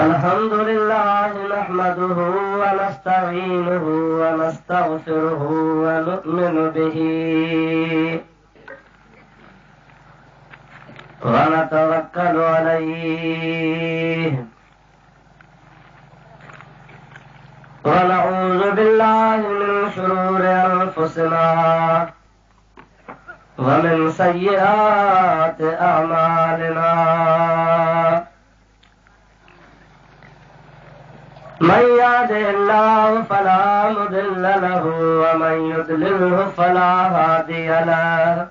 अल्हम्दुलिल्लाह नहमदुहु व नस्तईनुहु व नस्तगफिरुहु व नु'मिनु बिही व नतवक्कलु अलैहि व नऊज़ु बिल्लाहि मिन शुरूरि अंफुसिना व मिन सय्यिआति अअमालिना मन यहदिहिल्लाहु फला मुदिल्ल लहु व मन युद्लिल्हु फला हादिय लहु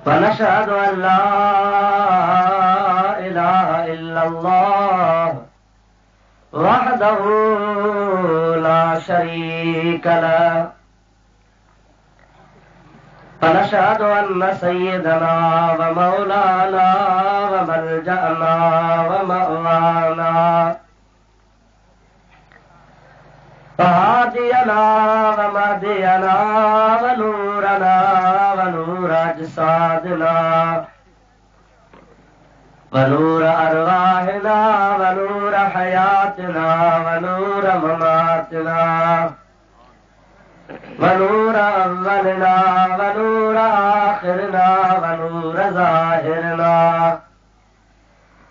व नशहदु अन ला इलाहा इल्लल्लाह वहदहु ला शरीका लहु व नशहदु अन्न सय्यदना व मौलाना व मल्जअना व मअवाना व हादियना व महदियना व नूरना व नूर अजसादना व नूर अरवाहिना व नूर हयातना व नूर ममातना व नूर अव्वलिना व नूर आखिरना व नूर ज़ाहिरना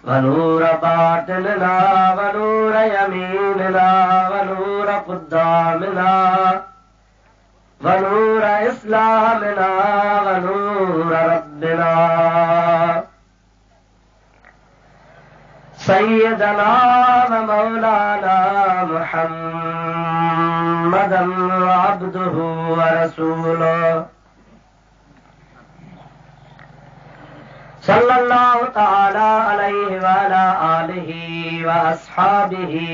व नूर बातिनना व नूर यमीनना व नूर क़ुद्दामिना व नूर इस्लामिना व नूर रब्बिना सय्यदना व मौलाना मुहम्मदन अब्दुहु व रसूलुहु सल्लल्लाहु तआला अलैहि व अला आलिहि व अस्हाबिहि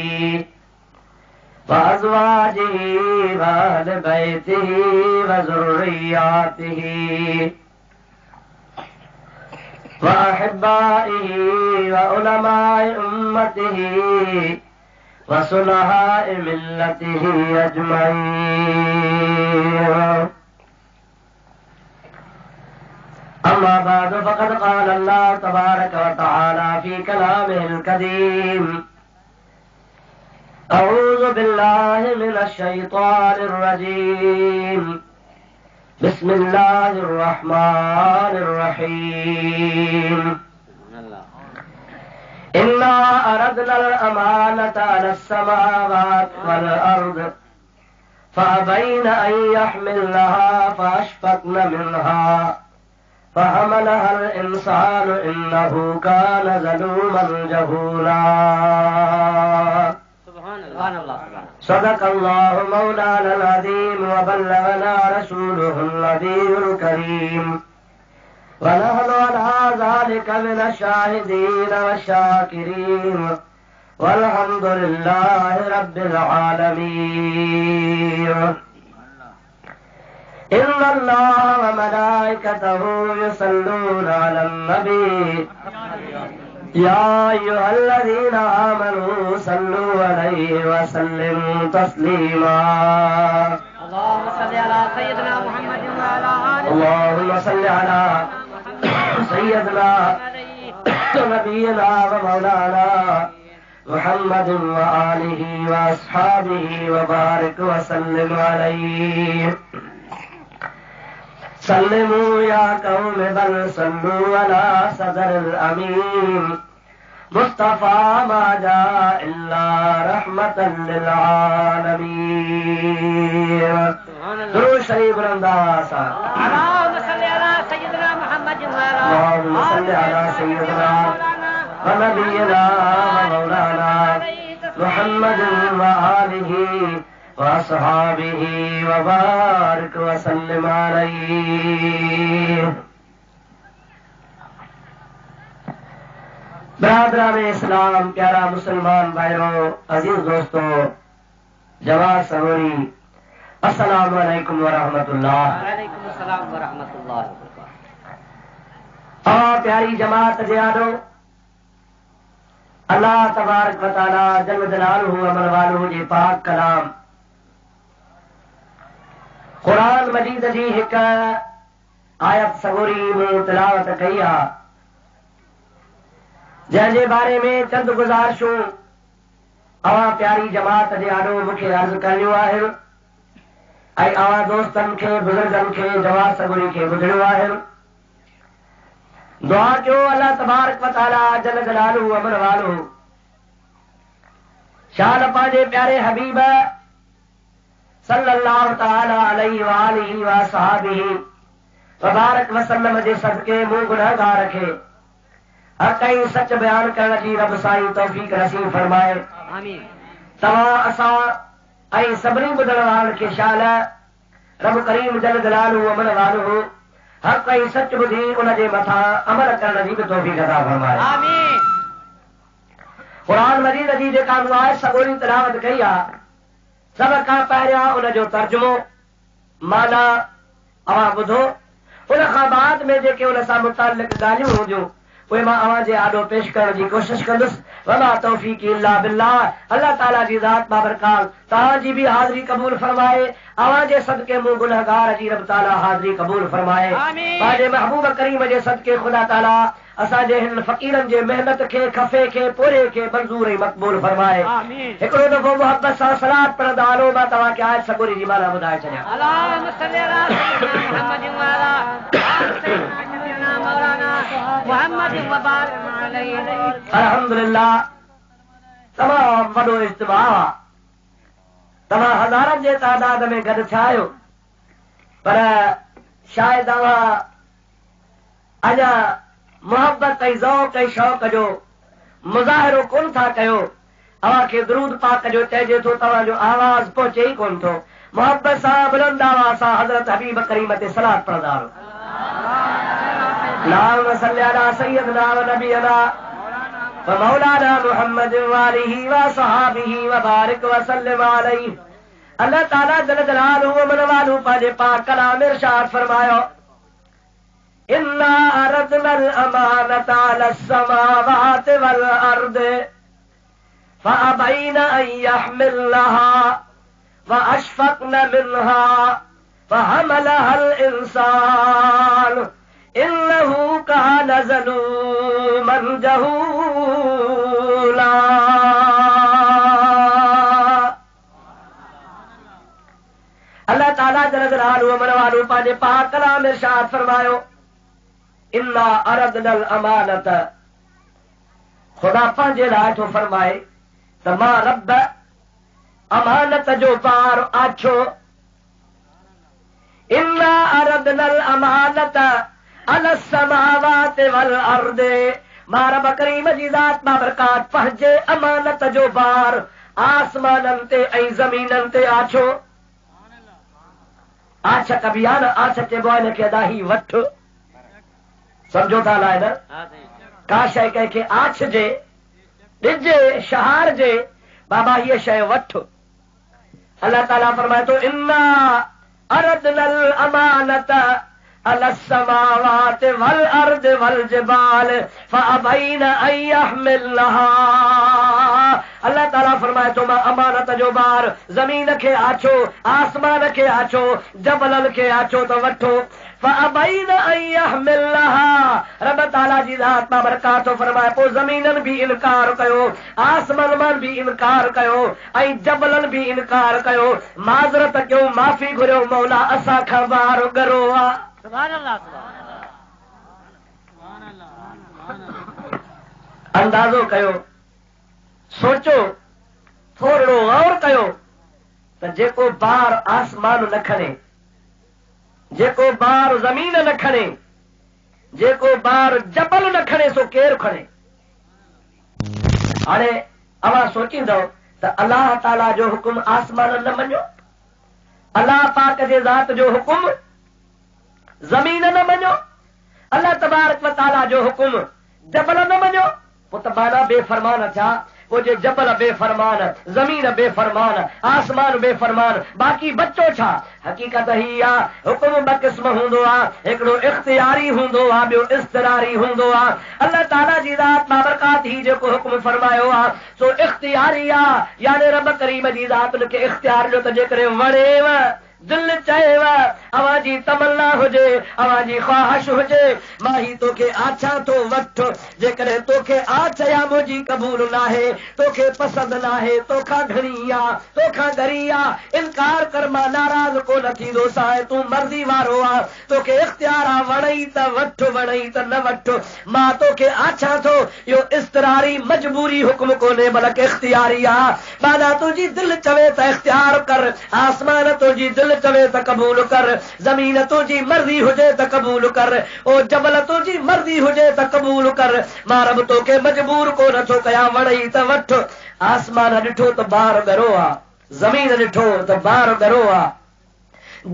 व अज़वाजिहि व अहलि बैतिहि व ज़ुर्रिय्यातिहि व अहिब्बाइहि व उलमाए उम्मतिहि व सुलहाए मिल्लतिहि अजमईन। अम्मा बाद फ़क़द क़ाल अल्लाह तबारक व तआला फ़ी कलामिहिल करीम अऊज़ु बिल्लाहि मिनश शैतानिर रजीम बिस्मिल्लाहिर रहमानिर रहीम इन्ना अरदनल अमानता अलस समावाति वल अर्द फ़अबैन अन यहमिलनहा फ़अशफ़क़न मिनहा फ़हमलहल इंसानु इन्नहु कान ज़लूमन जहूला। सदक़ल्लाहु मौलानल अज़ीम व बल्लगना रसूलुहुल नबियुल करीम व नहनु अला ज़ालिका मिनश शाहिदीन व शाकिरीन वल्हम्दुलिल्लाहि रब्बिल आलमीन। इन्नल्लाहा व मलाइकतहु युसल्लूना अलन नबी या अय्युहल्लज़ीना आमनू सल्लू अलैहि व सल्लिमू तस्लीमा। अल्लाहुम्मा सल्लि अला सय्यिदिना मुहम्मदिन व अला आलिहि अल्लाहुम्मा सल्लि अला सय्यिदिना नबियिना व मौलाना मुहम्मदिन व आलिहि व अस्हाबिहि व बारिक व सल्लिम अलैहि। सल्लिमू या कौम बल सल्लू अला सदरिल अमीन मुस्तफा मा जा इल्ला रहमतन लिल आलमीन। दुरूद शरीफ बुलंदास अल्लाहुम्मा सल्लि अला सय्यिदिना मुहम्मदिन व नबियिना व मौलाना मुहम्मदिन व आलिहि व अस्हाबिहि व बारिक व सल्लिम अलैहि। बरादरान इस्लाम, प्यारा मुसलमान भाइयों, अजीज दोस्तों, जवान सरोरी, अस्सलाम वालेकुम व रहमतुल्लाह। वालेकुम अस्सलाम व रहमतुल्लाह व बरकातहू। और प्यारी जमात जियादो, अल्लाह तबारक व तआला जल्ल जलालुहु व मलवालुहु जे पाक कलाम कुरान मजीद जी एक आयत सगोरी में तिलावत कई आहे। जंहिंजे बारे में चंद गुज़ारिशूं अवां प्यारी जमात जे आॾो मूंखे अर्ज़ करणियूं आहिनि ऐं अवां दोस्तनि खे बुज़ुर्गनि खे जवाब सगुरी खे ॿुधणियूं आहिनि। दुआ कयो अल्लाह तबारक व तआला जल जलालुहु अमर वालुहु शान पंहिंजे प्यारे हबीब सल्लल्लाहु तआला अलैहि व आलिहि व सहाबिही तबारक वसल्लम जे सदके मूं गुनहगार खे हक़ ऐं सच बयान करण जी रब साईं तौफ़ीक़ नसीब फरमाए। तव्हां असां ऐं सभिनी ॿुधण वारनि खे शाल रब करीम जल जलालुहु अमर वालुहु हक़ ऐं सच ॿुधी उनजे मथां अमल करण जी बि तौफ़ीक़ अता फरमाए। क़ुरान मजीद जी जेका आयत सगोरी तिलावत कई आहे सभ खां पहिरियां उनजो तर्जुमो माना अवां ॿुधो, उन खां बाद में जेके उन सां मुतालिक़ ॻाल्हियूं हूंदियूं उहे मां अवां जे आॾो पेश करण जी कोशिश कंदुसि। वमा तौफ़ीक़ इल्ला बिल्लाह। अल्लाह ताला जी ज़ात बाबरकात तव्हांजी बि हाज़िरी क़बूल फरमाए, अवां जे सदके मूं गुनहगार जी रब ताला हाज़िरी क़बूल फरमाए। पंहिंजे महबूब करीम जे सदके ख़ुदा ताला असांजे हिन फ़क़ीरनि जे महिनत खे खफ़े खे पूरे खे मंज़ूर ऐं मक़बूल फरमाए। हिकिड़ो दफ़ो मोहब्बत सां सलात पढ़ंदा हलो, मां तव्हांखे आयत सगोरी जी माना ॿुधाए छॾियां। अल्हम्दुलिल्लाह तमामु वॾो इज्तिमा आहे। तव्हां हज़ारनि जे तादाद में गॾु थिया आहियो, पर शायदि तव्हां अञा मोहब्बत ऐं ज़ौक़ ऐं शौक़ जो मुज़ाहिरो कोन था कयो। अव्हां खे दुरूद पाक जो चइजे थो, तव्हांजो आवाज़ पहुचे ई कोन थो। मोहब्बत सां बुलंद आवाज़ सां हज़रत हबीब करीम ते सलात पढ़ंदा रहो। अल्लाहुम्मा सल्लि अला सय्यिदिना व नबियना व मौलाना मुहम्मद व आलिहि व सहाबिहि व बारिक व सल्लिम अलैहि। अल्लाह ताला जल जलालुहु व मन वालू पंहिंजे पाक कलाम में इरशाद फरमायो, इन्ना अरदनल अमानत अला समावाति वल अर्द फअबैन अन यहमिलहा व अशफक़न मिनहा फहमलहल इंसान इन्नहु कान ज़लूमन जहूला। अल्लाह ताला जल जलालुहु व मन वालू पंहिंजे पाक कलाम में इरशाद फरमायो, इन्ना अरदनल अमानत। खुदा पंहिंजे लाइ थो फरमाए त मां रब अमानत जो पार आछो। इन्ना अरदनल अमानत अला समावाति वल अर्द। मां रब करीम जी ज़ात बाबरकात पंहिंजे अमानत जो पार आसमाननि ते ऐं ज़मीननि ते आछो। आछ कबी आहे न, आछ चइबो आहे हिनखे अदाही वठ, समझो था लाइ न। का शइ कंहिंखे आछ जे ॾिजे शहार जे बाबा हीअ शइ वठ। अल्लाह ताला फरमाए थो, इन्ना अरदनल अमानत अला समावाति वल अर्द वल जिबाल फअबैन अन यहमिलहा। अल्लाह ताला फरमाए थो, मां अमानत जो बार ज़मीन खे आछो, आसमान खे आछो, जबलनि खे आछो त वठो। फअबैन अन यहमिलहा। रब ताला जी ज़ात बाबरकात फरमाए पोइ ज़मीननि बि इनकार कयो, आसमान बि इनकार कयो ऐं जबलनि बि इनकार कयो। माज़रत कयो, माफ़ी घुरियो, मौला असां खां बार गरो आहे। अंदाज़ो कयो, सोचो, थोरो गौर कयो त जेको बार आसमान न खणे, जेको बार ज़मीन न खणे, जेको बार जबल न खणे, सो केरु खणे। हाणे अवां सोचींदव त अलाह ताला जो हुकुम आसमान न मञो, अलाह पाक जे ज़ात जो हुकुम ज़मीन न मञो, अल्लाह तबारक व ताला जो हुकुम जबल न मञो, पोइ त माना बेफरमान थिया। वो जे जबल बेफरमान, ज़मीन बेफरमान, आसमान बेफरमान, बाक़ी बच्चो छा? हक़ीक़त ही आहे, हुकुम ॿ क़िस्म हूंदो आहे, हिकिड़ो इख़्तियारी हूंदो आहे, ॿियो इज़्तिरारी हूंदो आहे। अल्लाह ताला जी ज़ात बाबरकात ही जेको हुकुम फरमायो आहे सो इख़्तियारी आहे, यानी रब करीम जी ज़ात उनखे इख़्तियार ॾियो त जेकॾहिं वणेव दिल चएव अवाजी तमन्ना हुजे अवाजी ख्वाहिश हुजे माही तोखे आछा तो वठ जेकॾहिं तोखे आछया मुंहिंजी क़बूल नाहे तोखे पसंद नाहे तोखां घणी आ तोखां घरी आ इनकार कर मां नाराज़ कोन थींदो साए तूं मर्ज़ी वारो आ तोखे इख्तियार आ वणई त वठ वणई त न वठ मां तोखे आछा थो इहो इस्तरारी मजबूरी हुक्म कोन्हे बल्कि इख्तियारी आ माना तुंहिंजी दिलि चवे त इख्तियार कर आसमान तुंहिंजी दिलि चवे त क़बूल कर ज़मीन तुंहिंजी मर्ज़ी हुजे त क़बूल कर ओ जबल तुंहिंजी मर्ज़ी हुजे त क़बूल कर मां रब तोखे मजबूर कोन थो कयां वणई त वठ आसमान ॾिठो त ॿार ॻरो आ ज़मीन ॾिठो त ॿार ॻरो आ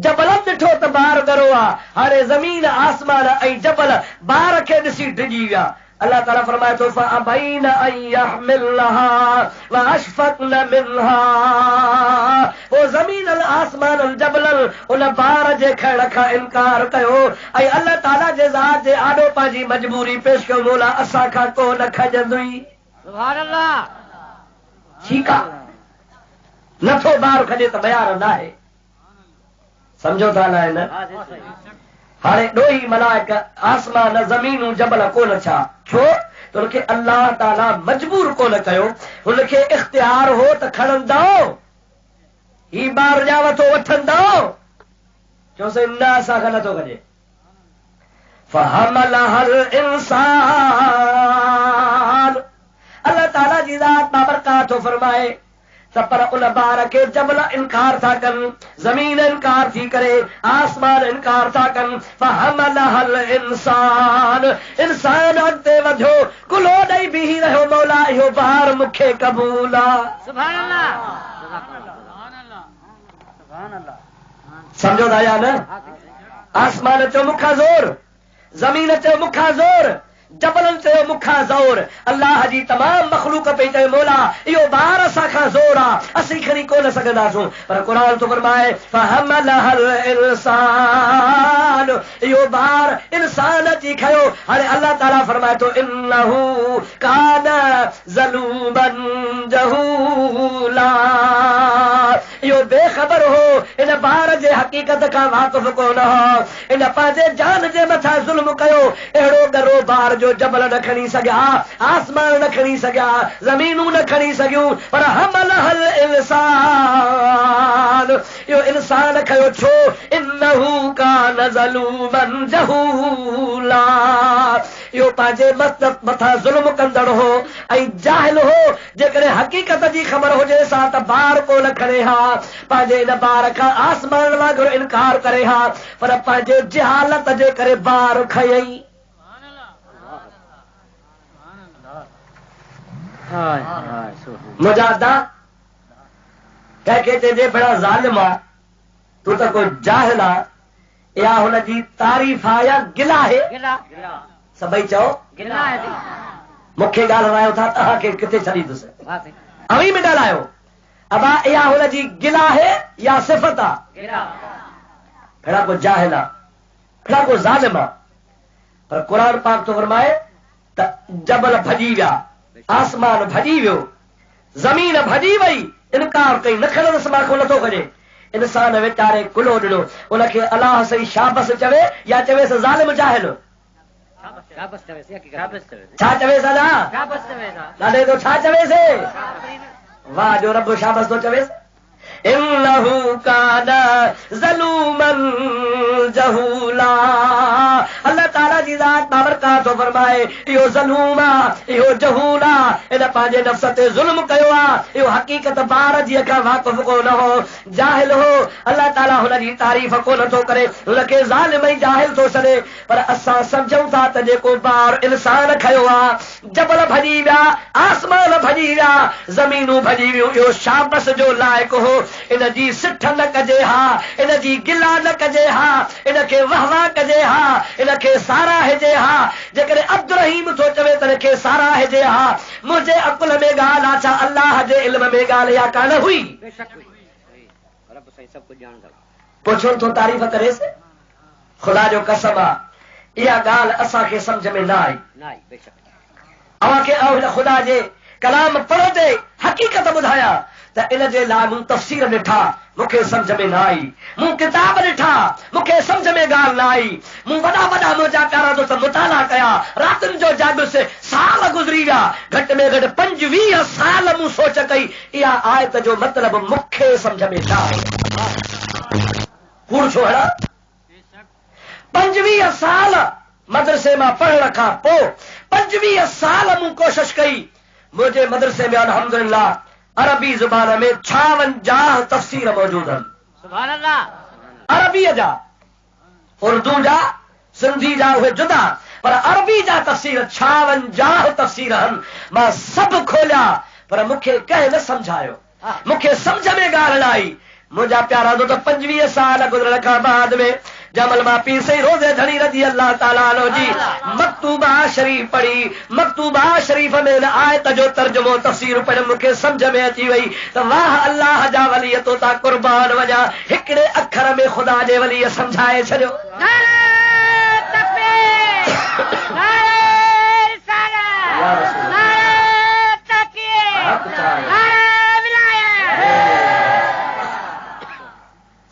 जबल ॾिठो त ॿार ॻरो आ हाणे ज़मीन आसमान ऐं जबल ॿार खे ॾिसी डिॼी विया अल्लाह ताला फरमाए थो फअबैन अन यहमिलहा वअशफक़न मिनहा ओ ज़मीन आसमान जबल उन ॿार जे खण खां इनकार कयो ऐं अल्लाह ताला जे ज़ात जे आॾो पंहिंजी मजबूरी पेश कयो मोला असां खां को न खजंदुई सुभान अल्लाह ठीकु आहे नथो ॿार खजे त बयार न आहे समझो था न हाणे ॾोही मलाइक आसमान ज़मीनूं जबल कोन छा छो त हुनखे अल्लाह ताला मजबूर कोन कयो हुनखे इख्तियार हो त खणंदो ही ॿार ॼाव थो वठंदो चयोसि न असांखां नथो कजे फहमलहल इंसान अल्लाह ताला जी ज़ात बाबरकात थो फरमाए त पर उन ॿार खे जबल इनकार था कनि ज़मीन इनकार थी करे आसमान इनकार था कनि फहमलहल इंसान इंसान अॻिते वधियो कुलो ॾेई बीही रहियो मौला इहो ॿार मूंखे क़बूल आहे सुभान अल्लाह समझो था या न आसमान चयो मूंखां ज़ोर ज़मीन चयो मूंखां ज़ोर जबलन चयो मूंखां ज़ोर अल्लाह जी तमाम मखलूक पई चए मौला इहो ॿार असांखां ज़ोर आहे असीं खणी कोन सघंदासूं पर क़ुर थो फरमाए फहमलहल इंसान इहो ॿार इंसान अची खयो हाणे अल्लाह ताला फरमाए थो इन्नहू कान ज़लूमन जहूला इहो बेख़बर हो इन ॿार जे हक़ीक़त खां वाक़ुफ़ कोन हो इन पंहिंजे जान जे मथां ज़ुल्म कयो अहिड़ो ॻरो ॿार जो जबल न खणी सघिया आसमान न खणी सघिया ज़मीनूं न खणी सघियूं पर हमलहल इंसान इहो इंसान खयो छो इन्नहू कान ज़लूमन जहूला इहो पंहिंजे मथां ज़ुल्म कंदड़ हो ऐं जाहिल हो जेकॾहिं हक़ीक़त जी ख़बर हुजे सा त ॿार कोन खणे हा पंहिंजे इन ॿार खां आसमान वांगुरु इनकार करे हा पर पंहिंजे जहालत जे करे ॿार खयई मुजादा कंहिंखे चइजे बड़ा ज़ालिम आहे तूं त कोई जाहिल आहे या हुनजी तारीफ़ आहे या गिला आहे सभई चओ मूंखे ॻाल्हायो था तव्हांखे किथे छॾींदुसि अवी में ॻाल्हायो अबा इहा हुनजी गिला आहे या सिफ़त आहे अहिड़ा को जाहिल आहे अहिड़ा को ज़ालिम आहे पर क़ुर पाक थो फरमाए त जबल भॼी विया आसमान भॼी वियो ज़मीन भॼी वई इनकार कई न खणंदुसि मां नथो खणे इंसान वीचारे कुलो ॾिनो उनखे अलाह सही शाबस चवे या चवेसि ज़ालिम जाहिल छा चवेसि अला ॾाढे थो छा चवेसि वाह जो रब शाबस थो चवेसि इन्नहू कान ज़लूमन जहूला अल्लाह ताला जी ज़ात बाबरकात थो फरमाए इहो ज़लूम आहे इहो जहूल आहे इन पंहिंजे नफ़्स ते ज़ुल्म कयो आहे इहो हक़ीक़त ॿार जी खां वाक़ुफ़ कोन हो जाहिल हो अल्लाह ताला हुनजी तारीफ़ कोन थो करे हुनखे ज़ालिम ऐं जाहिल थो छॾे पर असां सम्झूं था त जेको ॿार इंसान खयो आहे जबल भॼी विया आसमान भॼी विया ज़मीनूं भॼी वियूं इहो शाबस जो लाइक़ु हो इन जी सिठ न कजे हा इन जी गिला न कजे हा इनखे वाह कजे हा इनखे साराहिजे हा जेकॾहिं अब्दुल रहीम थो चवे त इनखे साराहिजे हा मुंहिंजे अकुल में ॻाल्हि आहे छा अल्लाह जे इल्म में ॻाल्हि या कान हुई पुछो थो तारीफ़ करेसि ख़ुदा जो कसम आहे इहा ॻाल्हि असांखे सम्झ में न आई अव्हांखे ख़ुदा जे कलाम पढ़ंदे हक़ीक़त ॿुधायां त इन जे लाइ मूं तफ़सीर ॾिठा, मूंखे सम्झ में न आई। मूं किताब ॾिठा, मूंखे सम्झ में ॻाल्हि न आई। मूं वॾा वॾा मुंहिंजा प्यारा दोस्त मुताला कया, रातिनि जो जाॻुसि, साल गुज़री विया, घटि में घटि 25 साल मूं सोच कई इहा आयत जो मतिलबु मूंखे सम्झ में न आहे। कूड़ छो हड़ा? 25 साल मदरसे मां पढ़ण खां पोइ 25 साल मूं कोशिश कई। मुंहिंजे मदरसे में अल्हम्दुलिल्लाह अरबी ज़ुबान में 56 तफ़सीर मौजूद आहिनि। सुभान अल्लाह। अरबीअ जा, उर्दू जा, सिंधी जा उहे जुदा, पर अरबी जा तफ़सीर 56 तफ़सीर आहिनि। मां सभु खोलिया, पर मूंखे कंहिं न सम्झायो, मूंखे सम्झ में ॻाल्हि न आई। मुंहिंजा प्यारा दो 25 साल गुज़रण खां बाद में जमल मां पीर सही रोज़े धणी रज़ी अल्लाह ताला अन्हु जी मक्तूबा शरीफ़ पढ़ी। मक्तूबा शरीफ़ में इन आयत जो तर्जुमो तफ़सीर पढ़ मूंखे सम्झ में अची वई त वाह अल्लाह जा वली तो ता कुर्बान वञा, हिकिड़े अखर में ख़ुदा जे वली सम्झाए छॾियो।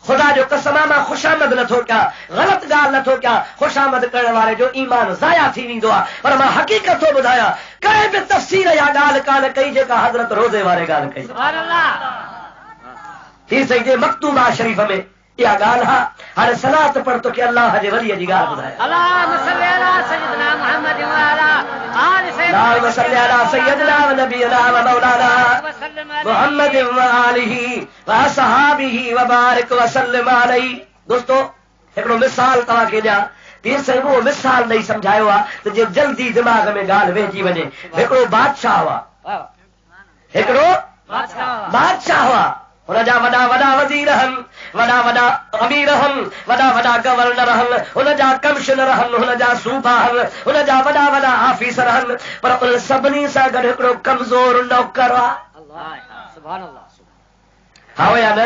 खुदा जो कसम मां खुशामद नथो कयां, ग़लत ॻाल्हि नथो कयां। खुशामद करण वारे जो ईमान ज़ाया थी वेंदो आहे, पर मां हक़ीक़त थो ॿुधायां, कंहिं बि तफ़सीर या ॻाल्हि कान कई जेका हज़रत रोज़े वारे ॻाल्हि कई। सुभान अल्लाह। थी सघे मक्तूबा शरीफ़ में इहा ॻाल्हि हा। हाणे सलात पढ़ तोखे अल्लाह जे वलीअ जी ॻाल्हि ॿुधायां। अल्लाहुम्मा सल्ली अला सय्यिदना मुहम्मद व अला आलि सय्यिदना सल्ली अला सय्यिदना व नबियना व मौलाना मुहम्मद व आलिही व असहाबिही व बारिक व सल्लिम अलैहि। दोस्तो हिकिड़ो मिसाल तव्हांखे ॾियां। पीर साहिब उहो मिसाल ॾेई सम्झायो आहे त जे जल्दी दिमाग़ में ॻाल्हि वेहिजी वञे। हिकिड़ो बादशाह हुआ, हिकिड़ो बादशाह हुआ, हुनजा वॾा वॾा वज़ीर आहिनि, वॾा वॾा अमीर आहिनि, वॾा वॾा गवर्नर आहिनि, हुनजा कमिश्नर आहिनि, हुनजा सूबा आहिनि, हुनजा वॾा वॾा ऑफिसर आहिनि, पर उन सभिनी सां गॾु हिकिड़ो कमज़ोर नौकर आहे। हा या न?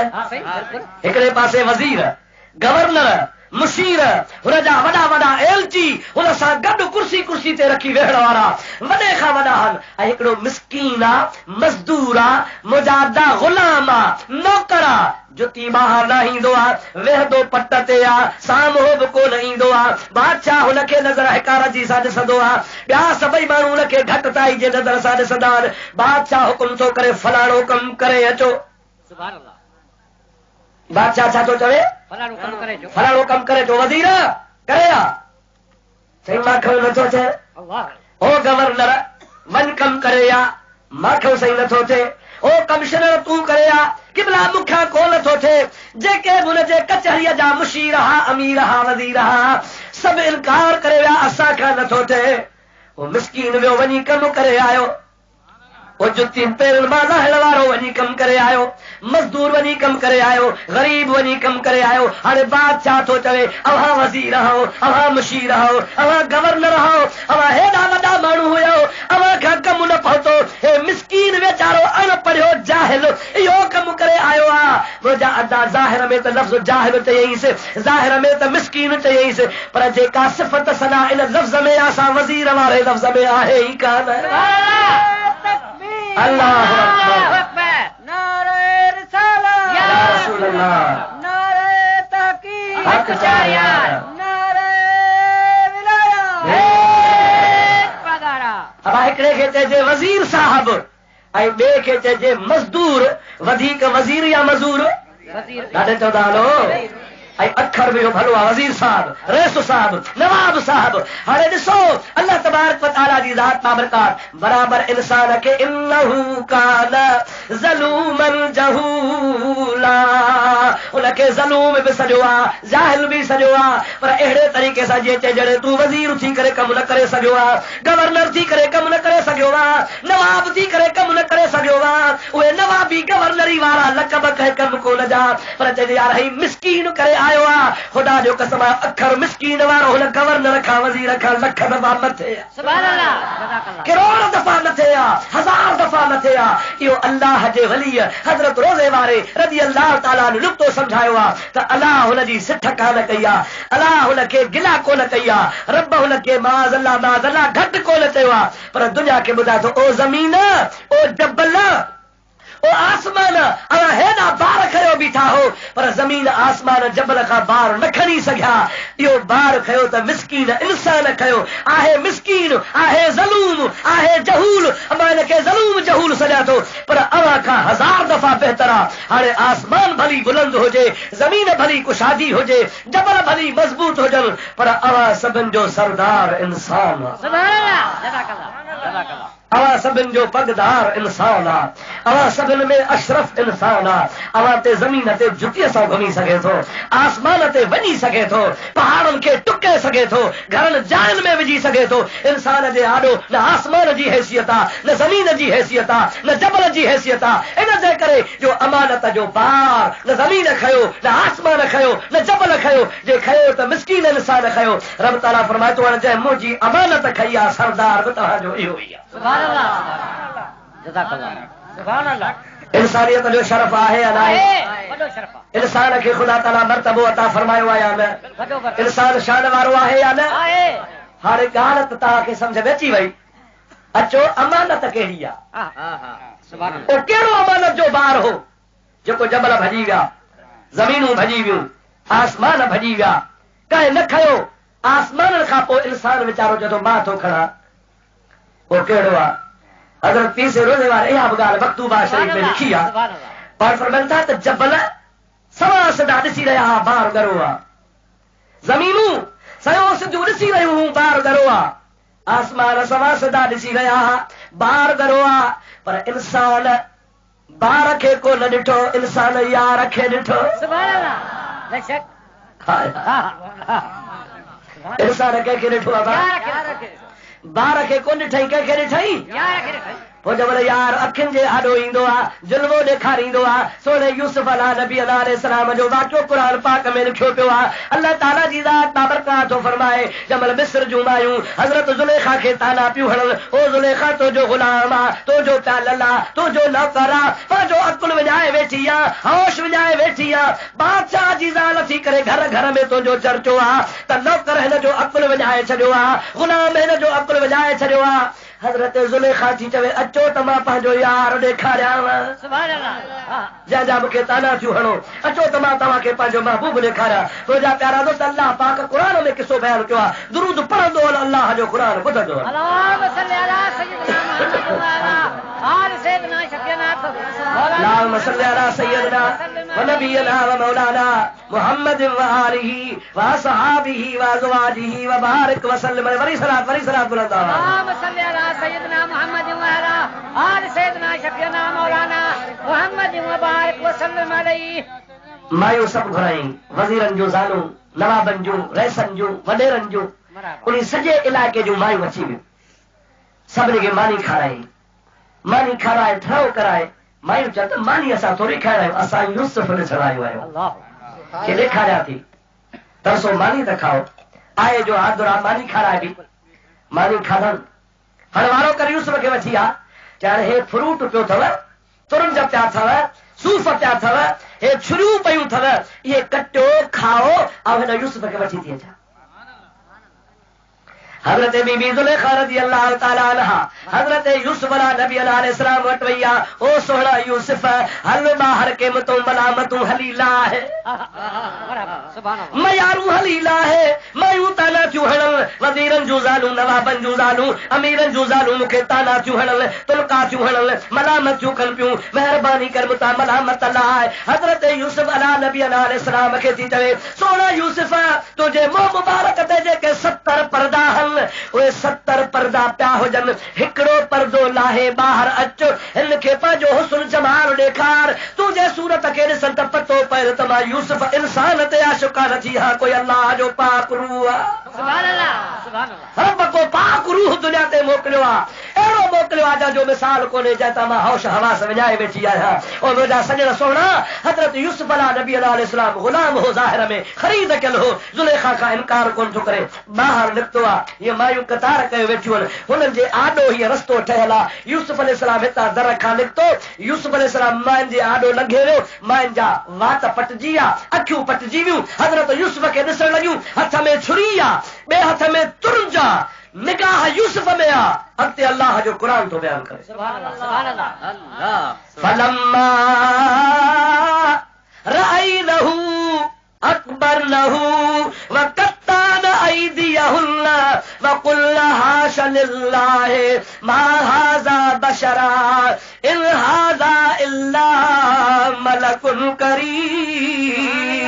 हिकिड़े पासे वज़ीर, गवर्नर, मुशीर, हुनजा वॾा वॾा एलची, हुन सां गॾु कुर्सी कुर्सी ते रखी वेहण वारा वॾे खां वॾा आहिनि, ऐं हिकिड़ो मिस्कीन आहे, मज़दूर आहे, मुजादा गुलाम आहे, नौकर आहे, जुती ॿाहिरि न ईंदो आहे, वेहंदो पट ते आहे, साम्हूं बि कोन ईंदो आहे। बादशाह हुनखे नज़र हिकारजी सां ॾिसंदो आहे, ॿिया सभई माण्हू हुनखे घटिताई जे नज़र सां ॾिसंदा आहिनि। बादशाह हुकुम थो करे फलाणो कमु करे अचो। बादशाह छा थो चवे? फलाणो कमु करे अचो। वज़ीर करे आ चई माखो नथो थिए। ओ गवर्नर वञ कमु करे आ, माखो सही नथो थिए। ओ कमिश्नर तूं करे आ, किबला मूंखां को नथो थिए। जेके बि हुनजे कचहरीअ जा मुशीर हा, अमीर हा, वज़ीर हा, सभु इनकार करे विया, असांखां नथो थिए। उहो मिस्कीन वियो वञी कमु करे आयो। वो जुती पेरनि मां लहण वारो वञी कमु करे आयो, मज़दूर वञी कमु करे आयो, ग़रीब वञी कमु करे आयो। हाणे बादशाह थो चवे अव्हां वज़ीर हो, अव्हां मुशीर हो, अव्हां गवर्नर हो, अव्हां हेॾा वॾा माण्हू हुयो, अव्हां खां कमु न पहुतो। हे मिस्कीन वीचारो अनपढ़ियो जाहिल इहो कमु करे आयो आहे। मुंहिंजा अदा ज़ाहिर में त लफ़्ज़ जाहिल चयईंसि, ज़ाहिर में त मिस्कीन चयईंसि, पर जेका सिफ़त सदा इन लफ़्ज़ में असां वज़ीर वारे लफ़्ज़ में आहे ई कान। अल्लाह अकबर, नारे रिसालत या रसूल अल्लाह, नारे तहकीक हक चाहिए, नारे विलायत पगारा। अब हिकिड़े खे चइजे वज़ीर साहब ऐं ॿिए खे चइजे मज़दूर। वधीक वज़ीर या मज़ूर? ॾाढे चवंदा हलो ऐं अखर बि भलो आहे। वज़ीर साहब, रईस साहब, नवाब साहब। हाणे ॾिसो अल्लाह तबारक व तआला जी ज़ात बाबरकात बराबर इंसान खे इन्नहू कान ज़लूमन जहूला, उनखे ज़लूम बि सॼो आहे, जाहिल बि सॼो आहे, पर अहिड़े तरीक़े सां जीअं जॾहिं तूं वज़ीर थी करे कमु न करे सघियो आहे, गवर्नर थी करे कमु न करे सघियो आहे, नवाब थी करे कमु न करे सघियो आहे, उहे नवाबी गवर्नरी वारा लक़ब कंहिं कमु कोन जा, पर चइजे यार ही मिस्कीन करे आयो आहे। ख़ुदा जो कसम अखर मिस्कीन वारो हुन गवर्नर खां वज़ीर खां लख दफ़ा मथे, करोड़ दफ़ा मथे आहे, 1000 दफ़ा मथे आहे। इहो अल्लाह जे वली हज़रत रोज़े वारे रज़ी अल्लाह ताला ने नुक्तो सम्झायो आहे त अल्लाह हुनजी सिठ कान कई आहे, अल्लाह हुनखे गिला कोन कई आहे, रब हुनखे माज़अल्लाह घटि कोन चयो आहे, पर दुनिया खे ॿुधाए थो ओ ज़मीन, ओ जबल, ओ आसमान अवा हेॾा बार खयो बीठा हो पर ज़मीन आसमान जबल खां बार न खणी सघिया। इहो बार खयो त मिस्कीन इंसान खयो आहे। मिस्कीन आहे, ज़लूम आहे, जहूल। मां हिनखे ज़लूम जहूल सॾियां थो पर अवा खां 1000 दफ़ा बहितर आहे। हाणे आसमान भली बुलंद हुजे, ज़मीन भली कुशादी हुजे, जबल भली मज़बूत हुजनि पर अवा सभिनि जो सरदार इंसान आहे। अवा सभिनि जो पगदार इंसान आहे। अवा सभिनि में अशरफ इंसान आहे। अवा ते ज़मीन ते जुतीअ सां घुमी सघे थो, आसमान ते वञी सघे थो, पहाड़नि खे टुके सघे थो, घरनि जायुनि में विझी सघे थो। इंसान जे आॾो न आसमान जी हैसियत आहे, न ज़मीन जी हैसियत आहे, न जबल जी हैसियत आहे। इन जे करे जो अमानत जो बार न ज़मीन खयो, न आसमान खयो, न जबल खयो, जे खयो त मिस्कीन इंसान खयो। रब ताला फरमाए थो हाणे जंहिं मुंहिंजी अमानत खई आहे सरदार बि तव्हांजो इहो ई आहे। इंसानियत जो शरफ आहे या न आहे? इंसान खे ख़ुदा ताला मर्तबो अता फरमायो आहे या न? इंसान शान वारो आहे या न? हाणे ॻाल्हि त तव्हांखे सम्झ में अची वई। अचो अमानत कहिड़ी आहे? ओ कहिड़ो अमानत जो बार हो जेको जबल भॼी विया, ज़मीनूं भॼी वियूं, आसमान भॼी विया, कंहिं न खयो। आसमाननि खां पोइ इंसान वीचारो चए थो मां थो खणा। वो कहिड़ो आहे? हज़रत पीर रोज़े वारे इहा बि ॻाल्हि मक्तूबा शरीफ़ में लिखी आहे। पर फरमाइनि था त जबल सवा सदा ॾिसी रहिया हुआ बार गरो आहे, ज़मीनूं सयो सिधियूं ॾिसी रहियूं हूं बार गरो आहे, आसमान सवा सदा ॾिसी रहिया हुआ बार गरो आहे। पर इंसान बार खे को न ॾिठो, इंसान यार खे ॾिठो। इंसान कंहिंखे ॾिठो आहे? बार खे कोन ॾिठई, कंहिंखे ॾिठई? पोइ जबल यार अखियुनि जे आॾो ईंदो आहे, जुल्मो ॾेखारींदो आहे। सोने यूसुफ नबी अलैहिस्सलाम जो वाक़ियो क़ुरान पाक में लिखियो पियो आहे। अल्लाह ताला जी ज़ात बाबरकात थो फरमाए जमल मिस्र जूं मायूं हज़रत ज़ुलेखा खे ताना पियूं हणनि, ओ ज़ुलेखा तुंहिंजो ग़ुलाम आहे, तुंहिंजो प्याल आहे, तुंहिंजो नौकर आहे, पंहिंजो अकुल विञाए वेठी आहे, होश विञाए वेठी आहे, बादशाह जी ज़ाल थी करे घर घर में तुंहिंजो चर्चो आहे त नौकर हिन जो अकुल विञाए छॾियो आहे, ग़ुलाम हिन जो अकुल विञाए छॾियो आहे। हज़रत ज़ुलेखा थी चवे अचो त मां पंहिंजो यार ॾेखारियांव, जंहिंजा मूंखे ताना थियूं हणो, अचो त मां तव्हांखे पंहिंजो महबूब ॾेखारियां। मुंहिंजा प्यारा दोस्त अल्लाह पाक क़ुरान में किसो बयानु कयो आहे। दुरूद पढ़ंदो हल अल्लाह जो क़ुरान ॿुधंदो हल। अल्लाहुम्मा सल्लि अला सय्यदना व नबियना व मौलाना मुहम्मद व आलिही व असहाबिही व अज़वाजिही व बारिक व सल्लम। वरी सलात बुलंदा। अल्लाहुम्मा सल्लि अला सय्यदना मुहम्मद व अला आलि सय्यदना शफीना मौलाना मुहम्मद व बारिक व सल्लम अलैहि। मायूं सभु घुराई, वज़ीरनि जूं ज़ालूं, नवाबनि जूं, रईसनि जूं, वॾेरनि जूं, उन सॼे इलाइक़े जूं मायूं अची वियूं। सभिनी खे मानी खाराई, मानी खाराए ठहियो कराए। मायूं चवनि त मानी असां थोरी खाइण आहियूं, असां यूसुफ ॾिसण आहियूं आहियूं खे ॾेखारियां थी तरसो मानी त खाओ। आहे जो आदुरा मानी खाराए बि, मानी खाधनि हण वारो करे यूसुफ खे वठी आ। चाहे हे फ्रूट पियो अथव, तुरंज पिया अथव, सूफ़ पिया अथव, हे छुरियूं पयूं अथव, इहे कटियो खाओ ऐं हिन यूसुफ खे वठी थी अचां। हज़रत बीबी ज़ुलेखा रज़ी अल्लाह ताला अन्हा हज़रत यूसुफ नबी अलैहिस्सलाम वटि वई आहे। ओ सोहणा यूसुफ हल ॿाहिर के मुतों मलामतूं हलीला है, मयारूं हलीला है, मायूं ताना थियूं हणनि, वज़ीरनि जूं ज़ालूं, नवाबनि जूं ज़ालूं, अमीरनि जूं ज़ालूं मूंखे ताना थियूं हणनि, तुलका थियूं हणनि, मलामत थियूं कनि पियूं। महिरबानी कर मुतां मलामत लाइ। हज़रत यूसुफ नबी अलैहिस्सलाम खे थी चवे सोहणा यूसुफ तुंहिंजे मुंहुं मुबारक ते जेके 70 पर्दा आहिनि उहे 70 पर्दा पिया हुजनि, हिकिड़ो पर्दो लाहे ॿाहिरि अच, हिन खे पंहिंजो हुस्न जमाल ॾेखार। तुंहिंजे सूरत खे ॾिसनि त पतो पए त मां यूसुफ इंसान ते आशिक़ा न थी, हा कोई अल्लाह जो पाक रूह आहे। रब को पाक रूह दुनिया ते मोकिलियो आहे, अहिड़ो मोकिलियो आहे जो मिसाल कोन्हे, जंहिं मां होश हवास विञाए वेठी आहियां। और मुंहिंजा सॼण सोहणा हज़रत यूसुफ नबी अलैहिस्सलाम ग़ुलाम हो, ज़ाहिर में ख़रीद कयल हो, ज़ुलेखा खां इनकार कोन थो करे, ॿाहिरि निकितो आहे। ये मायूं कतार कयो वेठियूं आहिनि, हुननि जे आॾो हीअ रस्तो ठहियल आहे। यूसुफ अलैहिस्सलाम हितां दर खां निकितो, यूसुफ अलैहिस्सलाम मायुनि जे आॾो लंघे वियो, मान जा वात पटजी विया, अखियूं पटजी वियूं। हज़रत यूसुफ खे ॾिसण लॻियूं, हथ में छुरी आ, ॿिए हथ में तुरंज आ, निगाह यूसुफ में आ। अॻिते अल्लाह जो क़ुरान थो बयान करे, फलम्मा रअयनहु अकबरनहु वक़त्तान अयदियहुन्न वक़ुल्न हाश लिल्लाहि मा हाज़ा बशरा इन हाज़ा इल्ला मलकुन करीम।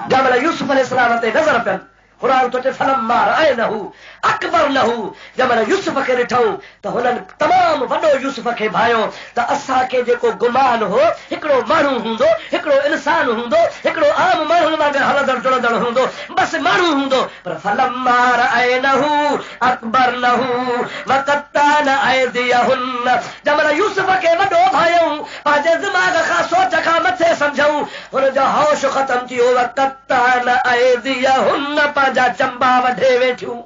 जब यूसुफ अलैहिस्सलाम ते नज़र पियनि, क़ुरान तो फलम्मा रअयनहु अकबरनहु, जब यूसुफ खे ॾिठऊं त हुननि तमामु वॾो यूसुफ खे भायो त असांखे जेको गुमान हो हिकिड़ो माण्हू हूंदो, हिकिड़ो इंसान हूंदो, हिकिड़ो आम माण्हुनि वांगुरु हलंदड़ जुलंदड़ हूंदो, बसि माण्हू हूंदो। पर फलम्मा रअयनहु अकबरनहु वक़त्तान अयदियहुन्न, जब यूसुफ खे वॾो भायऊं, पंहिंजे दिमाग़ खां सोच खां मथे सम्झऊं, हुनजो होश ख़तम थी वियो। वक़त्तान अयदियहुन्न, पंहिंजा चंबा वढे वेठियूं,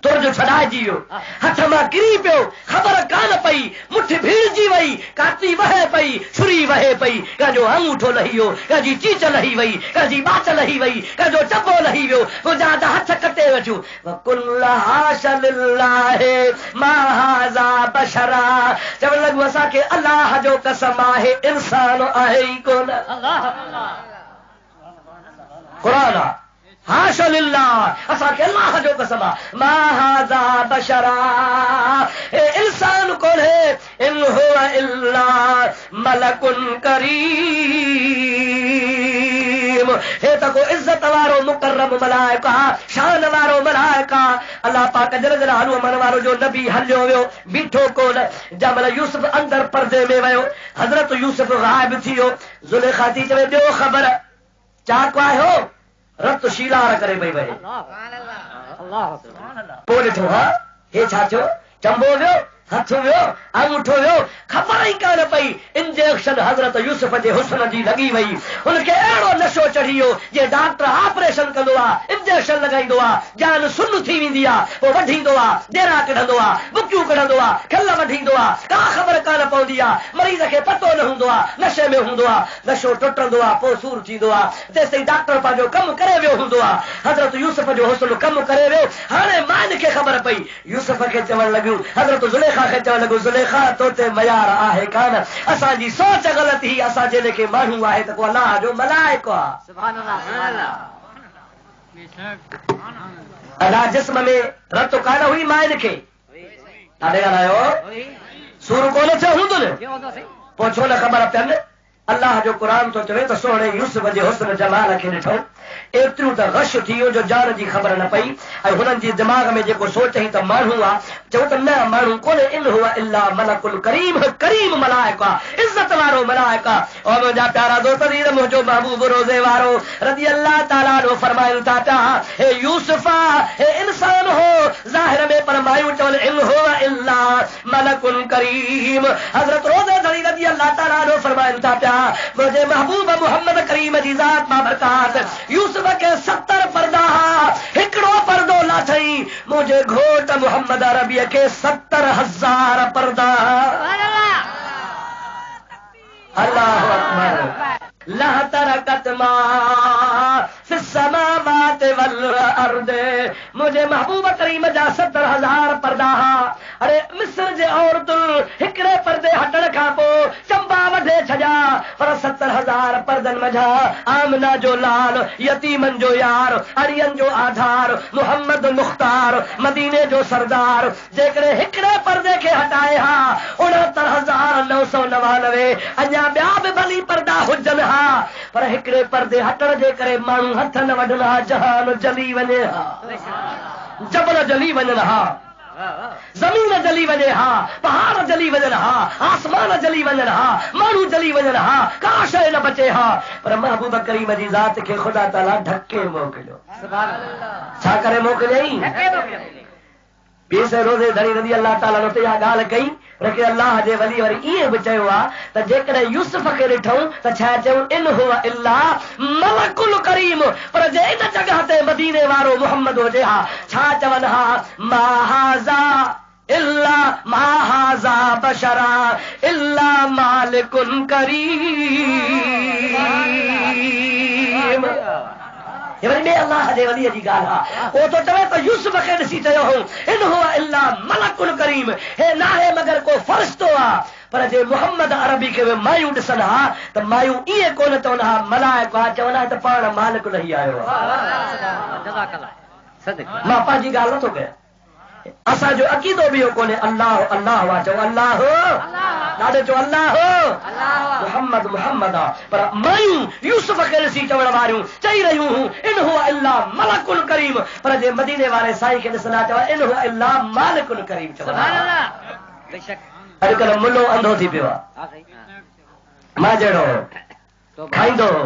तुरजो छॾाइजी वियो, हथ मां किरी पियो, ख़बर कान पई, मुठी भीड़जी वई, काती वहे पई, छुरी वहे पई, कंहिंजो अंगूठो लही वियो, कंहिंजी चीच लही वई, कंहिंजी बाच लही वई, कंहिंजो चंबो लही वियो, मुंहिंजा हथ कटे वेठियूं। वकुल हाश लिल्लाहि मा हाज़ा बशरा, चवण लॻो असांखे अल्लाह जो कसम आहे, इंसान आहे ई कोन। क़ुरान हाश लिल्लाह, असांखे अल्लाह जो कसम आहे, मा हाज़ा बशरा, हे इंसान कोन्हे, इन हुवा इल्ला मलकुन करीम, हे त को इज़्ज़त वारो मुकर्रम मलाइका, शान वारो मलाइका। अल्लाह पाक जल जलालुहु मन वारो जो नबी हलियो वियो, बीठो कोन। जब यूसुफ अंदर पर्दे में वियो, हज़रत यूसुफ गायब थी वियो। ज़ुलेखा थी चवे ॿियो ख़बर चाक आयो, रत शीलार करे पई वहे। पोइ ॾिठो, हा हे छा थियो, चंबो वियो, हथ वियो, अंगूठो वियो, ख़बर ई कान पई। इंजेक्शन हज़रत यूसुफ जे हुस्न जी लॻी वई, हुनखे अहिड़ो नशो चढ़ी वियो जे डॉक्टर ऑपरेशन कंदो आहे, इंजेक्शन लॻाईंदो आहे, जान सुन्न थी वेंदी आहे, पोइ वढींदो आहे, डेरा कढंदो आहे, बुकियूं कढंदो आहे, खिल वढींदो आहे, का ख़बर कान पवंदी आहे, मरीज़ खे पतो न हूंदो आहे, नशे में हूंदो आहे, नशो टुटंदो आहे, पोइ सूर थींदो आहे। तेसिताईं डॉक्टर पंहिंजो कमु करे वियो हूंदो आहे। हज़रत यूसुफ जो हुस्न कमु करे वियो। हाणे मान खे ख़बर पई, यूसुफ खे चवण लॻियूं, हज़रत ज़ुलेखा खे चवण लॻो, ज़ुलेखा तो ते मयार आहे कान, असांजी सोच ग़लति ही, असां जे लेखे माण्हू आहे त को अल्लाह जो मलाइको आहे। अल्लाह जिस्म में रत कान हुई माइन खे, तॾहिं ॻाल्हायो सूर कोन थियो हूंदो न, पोइ छो न ख़बर पियनि। अल्लाह जो क़ुरान तो चवे त सोणे यूसुफ जे हुस्न जमाल खे ॾिठो, एतिरियूं त गश थी वियो जो जान जी ख़बर न पई, ऐं हुननि जे दिमाग़ में जेको सोचई त माण्हू आहे, चओ त न माण्हू कोन्हे, इन हुआ इल्ला मलकुल करीम, करीम मलाइक आहे, इज़त वारो मलाइक आहे। और मुंहिंजा प्यारा दोस्त, मुंहिंजो महबूब रोज़े वारो रज़ी अल्लाह ताला जो फरमाइनि था पिया, हे यूसुफ, हे इंसान हो ज़ाहिर में, पर मायूं चवनि इन हुआ इल्ला मलकुल करीम। हज़रत रोज़े धड़ी रज़ी अल्लाह ताला जो फरमाइनि था पिया, मुंहिंजे महबूब मोहम्मद करीम जी ज़ात मां बरकात, यूसुफ के 70 पर्दा, हिकिड़ो पर्दो न थई, मुंहिंजे घोट मोहम्मद अरबी के 70,000 पर्दा। अल्लाहु अकबर। लह तरकत मा फिस समावात वल अर्द, मुंहिंजे महबूब करीम जा 70,000 पर्दा। अरे मिस्र जे औरतुनि हिकिड़े पर्दे हटण खां पोइ चंबा वढे छॾिया, पर 70,000 पर्दनि मझा आमना जो लाल, यतीमन जो यार, अड़ियन जो आधार, मोहम्मद मुख्तार, मदीने जो सरदार, जेकॾहिं हिकिड़े पर्दे खे हटाए हा 69,999, अञा ॿिया बि भली पर्दा हुजनि हा, पर हिकिड़े पर्दे हटण जे करे माण्हू हथ न वढनि हा, जहान जली वञे हा, जबल जली वञनि हा, ज़मीन जली वञे हा, पहाड़ जली वञनि हा, आसमान जली वञनि हा, माण्हू जली वञनि हा, का शइ न बचे हा, पर महबूब करीम जी ज़ात खे ख़ुदा ताला ढके मोकिलियो। छा करे मोकिलियई? पीसे रोज़े धड़ी रज़ी अल्लाह ताला ने इहा ॻाल्हि कई, पर अल्लाह जे वली वरी ईअं बि चयो आहे त जेकॾहिं यूसुफ खे ॾिठऊं त छा चयूं, इन हुआ इल्ला मलकुल करीम, पर जे इन जॻह ते मदीने वारो मोहम्मद हुजे हा, छा चवनि हा, मा हाज़ा इल्ला मा हाजा बशरा इल्ला मालिकुन करीम। ये वरी अल्लाह जे वली जी ॻाल्हि आहे। वो तो चवे तो यूसुफ खे ॾिसी चयो हो इन हुआ इल्ला मलकुन करीम, हे नाहे मगर को फरिश्तो आहे। पर जे मोहम्मद अरबी खे मायूं ॾिसनि हा त मायूं ईअं कोन चवनि हा मलाइक आहे, चवनि हा त पाण मालिक लही आयो आहे। मां पंहिंजी ॻाल्हि नथो कयां, असांजो अक़ीदो बि इहो कोन्हे अल्लाह अल्लाह आहे, चओ अल्लाह ॾाढो चओ अल्लाह मुहम्मद मुहम्मद आहे। पर मायूं यूसुफ खे ॾिसी चवण वारियूं चई रहियूं हूं इन हुआ इल्ला मलकुन करीम, पर जे मदीने वारे साईं खे ॾिसंदा चवनि इन हुआ इल्ला मालिकुन करीम। अॼुकल्ह मुल्लो अंधो थी पियो आहे, मां जहिड़ो खाईंदो हो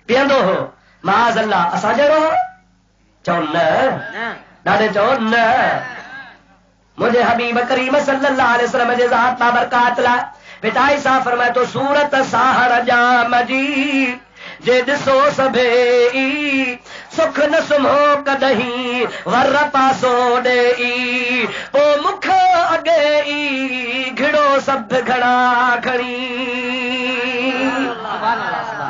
पीअंदो हो माज़ अल्लाह, असां जहिड़ो हो चओ न, ॾाढे चओ न। मुंहिंजे हबीब करीम सल्लल्लाहु अलैहि वसल्लम जे ज़ात बाबरकात लाइ पिताई सां फरमाए तो सूरत साहर जाम जी जे ॾिसो सभेई सुख न सुम्हो कॾहिं वर पासो ॾेई पोइ मुख अॻे ई घिड़ो सभु घणा खणी।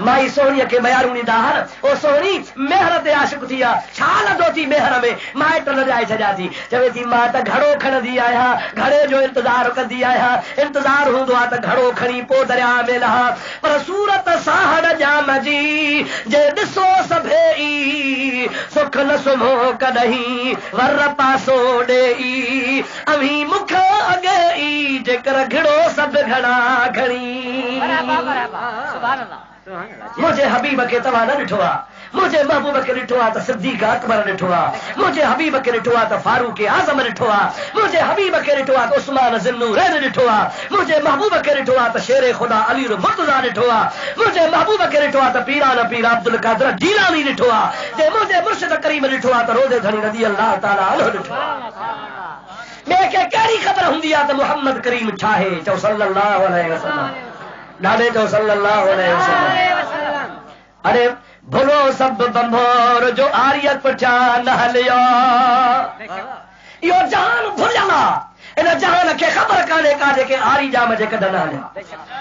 माई सोणीअ खे मयारूं ॾींदा हर ओ सोणी मेहर ते आशिक थी आहे, छा लॻो थी मेहर में, माइट लॼाए छॾिया थी, चवे थी मां त घड़ो खणंदी आहियां, घड़े जो इंतज़ारु कंदी आहियां, इंतज़ारु हूंदो आहे त घड़ो खणी पोइ दरिया में लहा। पर सूरत साहड़ जाम जी जे ॾिसो सभेई सुख न सुम्हो कॾहिं वर पासो ॾेई अवी मुख अॻे ई जेकर घिड़ो सभु घणा खणी। मुंहिंजे हबीब खे तव्हां न ॾिठो आहे, मुंहिंजे महबूब खे ॾिठो आहे त सिद्दीक़ अकबर ॾिठो आहे, मुंहिंजे हबीब खे ॾिठो आहे त फारूक आज़म ॾिठो आहे, मुंहिंजे हबीब खे ॾिठो आहे त उस्मान ज़िन्नूरैन ॾिठो आहे, मुंहिंजे महबूब खे ॾिठो आहे त शेर ख़ुदा अली मुर्तज़ा ॾिठो आहे, मुंहिंजे महबूब खे ॾिठो आहे त पीरान पीर अब्दुल कादिर जीलानी ॾिठो आहे, जे मुंहिंजे मुर्शिद करीम ॾिठो आहे त रोज़े धणी रज़ी अल्लाह ताला अन्हु ॾिठो आहे। ॿिए खे कहिड़ी ख़बर हूंदी आहे त मोहम्मद करीम छा आहे, चओ सल्लल्लाहु अलैहि वसल्लम, ॾाढे चओ सल्लल्लाहु अलैहि वसल्लम। अरे भुलो सब बंभोर जो आर्यत पुठिया न हलियो, इहो जहान भुलियल आहे, इन जहान खे ख़बर कान्हे का जेके आरी जाम जे कढण हलिया,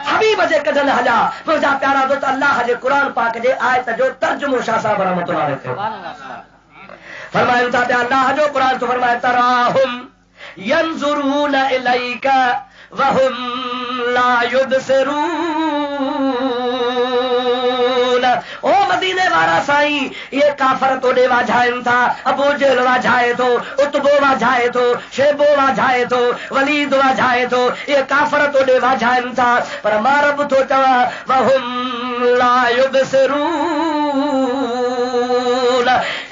हबीब जे कढण हलिया। मुंहिंजा प्यारा दोस्त अल्लाह जे क़ुर पाक जे आयत जो तर्जुमो शाह साहब रहमतुल्लाह अलैहि कयो। फरमाइनि था पिया अल्लाह जो क़ुर तो फरमाए तराहुम यंजुरून इलैका वहुम ला युबसिरून। ओ मदीने वारा साईं ये काफर तोड़े वाझाइनि था, अबू जहल वाझाए थो, उतबो वाझाए थो, शेबो वाझाए थो, वलीद वाझाए थो, ये काफर तोड़े वाझाइनि था, पर मां रब थो चवां वहुम ला युबसिरून।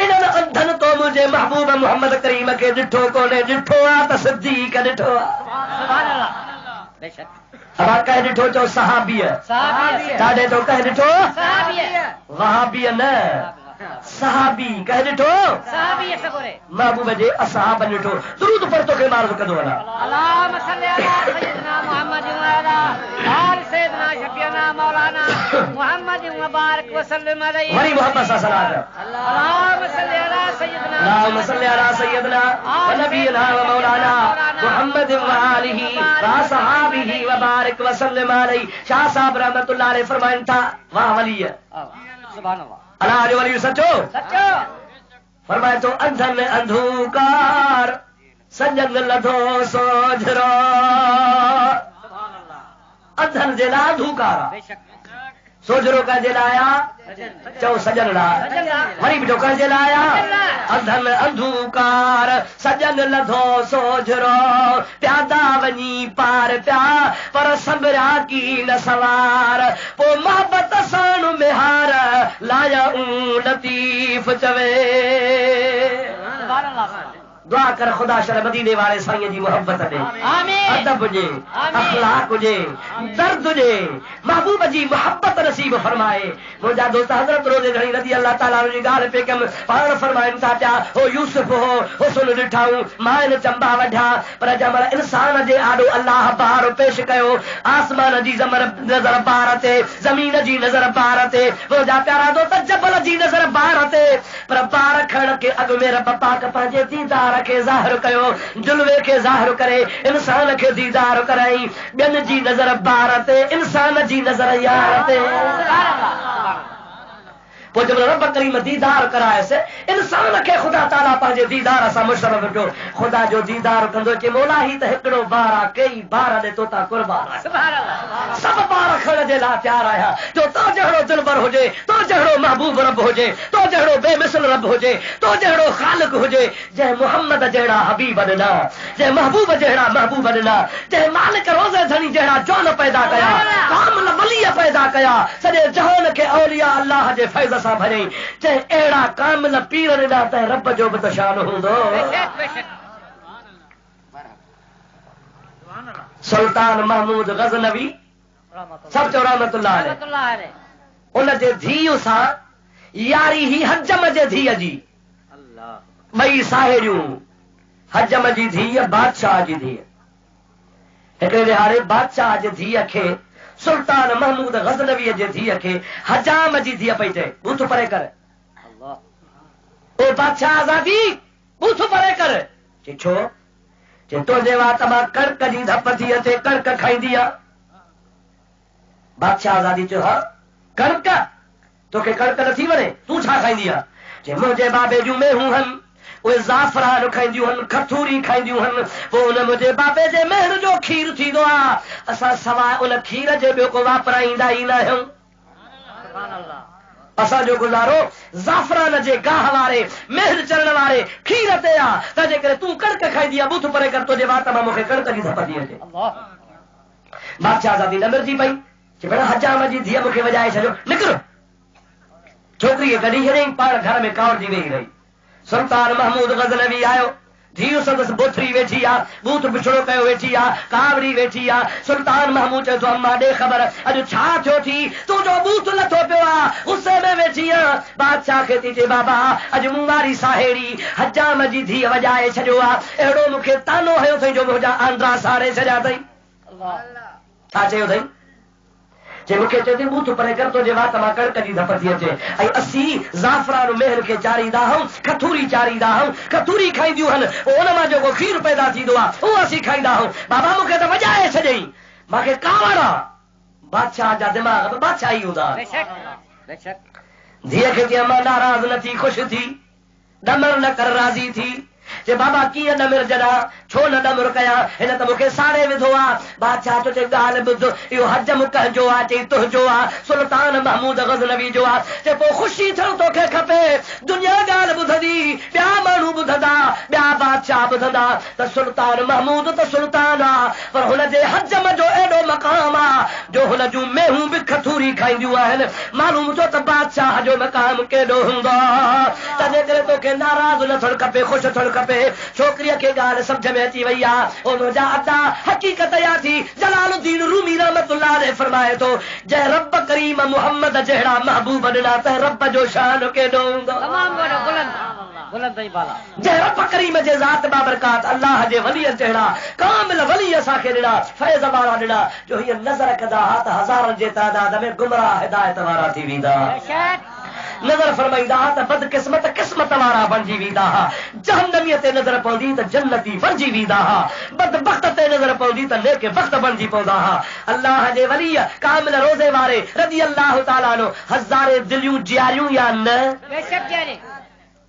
इन्हनि अंधनि तो मुंहिंजे महबूब मोहम्मद करीम खे ॾिठो कोन्हे, ॾिठो आहे त सिद्दीक़ ॾिठो आहे। अब कह ॾिठो चओ सहाबीअ, ॾाढे तो कह ॾिठो वहाबीअ न सहाबी कह ॾिठो महबूब जे असहाब ॾिठो। दुरूद पर तोखे मार्ग कंदो वञा। अल्लाहुम्मा सल्ली अला सय्यिदना मुहम्मद व अला आलि सय्यिदना शफीअना मौलाना मुहम्मद व बारिक व सल्लिम अलैहि। वरी मोहब्बत सां सलात। अल्लाहुम्मा सल्ली अला सय्यिदना व नबीना व मौलाना मुहम्मद व आलिहि व असहाबिहि व बारिक व सल्लिम अलैहि। शाह साहब रहमतुल्लाह अलैहि फरमाइनि था वाह वली सुभान अल्लाह, अल्लाह जो वली सचो सचो फरमाए तो अंधन अंधकार सजन लधो सोझरो, अंधन जे लाइ अंधकार सोझरो का जे लाइ चओ सजन लाइ, वरी बि का जे लाइ अंधन अंधकार सजन लधो सोझरो, प्यादा वञी पार पिया पर संभरिया की न सवार, पोइ मोहबत साण मेहार लाया लतीफ़ चवे। दुआ कर खुदा शर मदीने वाले साईं जी मोहब्बत ॾे, अदब हुजे, अखलाक हुजे, दर्द हुजे, महबूब जी मोहब्बत नसीब फरमाए। मुंहिंजा दोस्त हज़रत रोज़े घणी रज़ी अल्लाह ताला जी ॻाल्हि पे कम पाण फरमाइनि था पिया, हो यूसुफ हो हुस्न ॾिठाऊं मां इन चंबा वढा, पर जंहिं इंसान जे आॾो अल्लाह बार पेश कयो, आसमान जी नज़र बार ते, ज़मीन जी नज़र बार ते, मुंहिंजा प्यारा दोस्त जबल जी नज़र बार ते, पर बार खण के अॻु में रब पाक पंहिंजे दीदार खे ज़ाहिर कयो, जुलवे खे ज़ाहिर करे इंसान खे दीदार कराई। ॿियनि जी नज़र बार ते, इंसान जी नज़र यार ते। पोइ जब रब करीम दीदार करायसि इंसान खे ख़ुदा ताला पंहिंजे दीदार सां मुशरफ कयो। ख़ुदा जो दीदार कंदो कि मौला ही त हिकिड़ो बार आहे, कई बार ॾिठो था कुर्बान आहे, सभ बार खण जे लाइ तयार आहियां। जो तो जहिड़ो दिलबर हुजे, तो जहिड़ो महबूब रब हुजे, तो जहिड़ो बेमिसल रब हुजे, तो जहिड़ो ख़ालिक हुजे, जंहिं मुहम्मद जहिड़ा हबीब ॾिना, जंहिं महबूब जहिड़ा महबूब ॾिना, जंहिं मालिक रोज़े धणी जहिड़ा जौन पैदा कया, कामिल वली पैदा कया, सॼे जहान खे औलिया अल्लाह जे फैज़ सां भरियईं। जंहिं अहिड़ा कामिल पीर ॾिना त रब जो बि त शान हूंदो। सुल्तान महमूद गज़नवी सब जो रहमतुल्लाह अलैह, उन जे धीउ सां यारी ही हजम जे धीअ जी, ॿई साहेड़ियूं, हजम जी धीअ बादशाह जी धीअ। हिकिड़े विहारे बादशाह जी धीअ खे, सुल्तान महमूद गज़नवी जे धीअ खे हजाम जी धीअ पई चए, बूथ परे कर, ओ बादशाह आज़ादी बूथ परे कर। चई छो? चई तुंहिंजे वात मां कणक जी धप थी अचे, कणक खाईंदी आहे। बादशाह आज़ादी चयो हा कणक, तोखे कणक नथी वणे, तूं छा खाईंदी आहे? चई मुंहिंजे बाबे जूं मेहूं आहिनि, उहे ज़ाफ़रान खाईंदियूं आहिनि, खथूरी खाईंदियूं आहिनि, पोइ उन मुंहिंजे बाबे जे महर जो खीर थींदो आहे, असां सवाइ उन खीर जे ॿियो को वापराईंदा ई न आहियूं। असांजो गुज़ारो ज़ाफ़रान जे गाह वारे महर चढ़ण वारे खीर ते आहे। तंहिंजे करे तूं कणक खाईंदी आहे, बूथ परे कर, तुंहिंजे वात मां मूंखे कणक जी धप थी अचे। बादशाह आज़ादी नमिरजी पई, चई भेण हजाम जी धीअ मूंखे वॼाए छॾियो, निकिर। छोकिरीअ कढी छॾियईं, पाण घर में कावड़जी वेही रही। सुल्तान महमूद गज़नवी आयो, धीउ संदसि बोथरी वेठी आहे, बूथ बिछड़ो कयो वेठी आहे, कावड़ी वेठी आहे। सुल्तान महमूद चए थो अम्मा ॾे ख़बर अॼु छा थियो थी, तुंहिंजो बूथ लथो पियो आहे, गुस्से में वेठी आहे। बादशाह खे थी चए बाबा अॼु मूं वारी साहेड़ी हजाम जी धीअ वॼाए छॾियो आहे, अहिड़ो मूंखे तानो हयो अथई जो मुंहिंजा आंद्रा साड़े छॾिया अथई। छा चयो अथई? जे मूंखे चए थी बूथ परे कर, तुंहिंजे वात मां कणक जी धप थी अचे, ऐं असीं ज़ाफ़रान महर खे चारींदा आहियूं, खथूरी चारींदा आहियूं, खथूरी खाईंदियूं आहिनि, उन मां जेको खीर पैदा थींदो आहे उहो असीं खाईंदा आहियूं। बाबा मूंखे त वॼाए छॾियईं, मूंखे कावड़ आहे। बादशाह जा दिमाग़ बादशाह ई हूंदा। धीअ खे चई मां नाराज़ न थी, ख़ुशि थी, डमर न कर, राज़ी थी। जे बाबा कीअं डमिर जॾा, छो न डमिर कया, हिन त मूंखे साड़े विधो आहे। बादशाह तो चए ॻाल्हि ॿुध, इहो हजम कंहिंजो आहे? चई तुंहिंजो आहे, सुल्तान महमूद गज़नवी जो आहे। चए पोइ ख़ुशी थियणु तोखे खपे, दुनिया ॻाल्हि ॿुधंदी, ॿिया माण्हू ॿुधंदा, ॿिया बादशाह ॿुधंदा, त सुल्तान महमूद त सुल्तान आहे, पर हुनजे हजम जो एॾो मक़ाम आहे जो हुन जूं मेहूं बि खथूरी खाईंदियूं आहिनि। मालूम थियो त बादशाह जो मक़ाम केॾो हूंदो। तंहिंजे करे तोखे नाराज़ न थियणु खपे, ख़ुशि थियणु खपे। छोकिरीअ खे ॻाल्हि सम्झ में अची वई आहे, ओ मुंहिंजा अदा हक़ीक़त या थी। जलालुद्दीन रूमी रहमतुल्लाह अलैह फरमाए थो, जंहिं रब करीम मुहम्मद जहिड़ा महबूब ॾिना त रब जो शान केॾो हूंदो। जंहिं रब करीम जे ज़ात बाबरकात अल्लाह जे वलीअ जहिड़ा कामिल वली असांखे ॾिना, फैज़ वारा ॾिना, जो हीअ नज़र कंदा हा त हज़ारनि जे तादाद में गुमराह हिदायत वारा थी वेंदा। नज़र फरमाईंदा त बदकिस्मत किस्मत वारा बणिजी वेंदा हा, जहन्नमीअ ते नज़र पवंदी त जन्नती बणिजी वेंदा हा, बदबख्त ते नज़र पवंदी त नेक बख्त बणिजी पवंदा हा। अल्लाह जे वली कामिल रोज़े वारे रज़ी अल्लाह ताला अन्हु हज़ारे दिलियूं जियारियूं या न?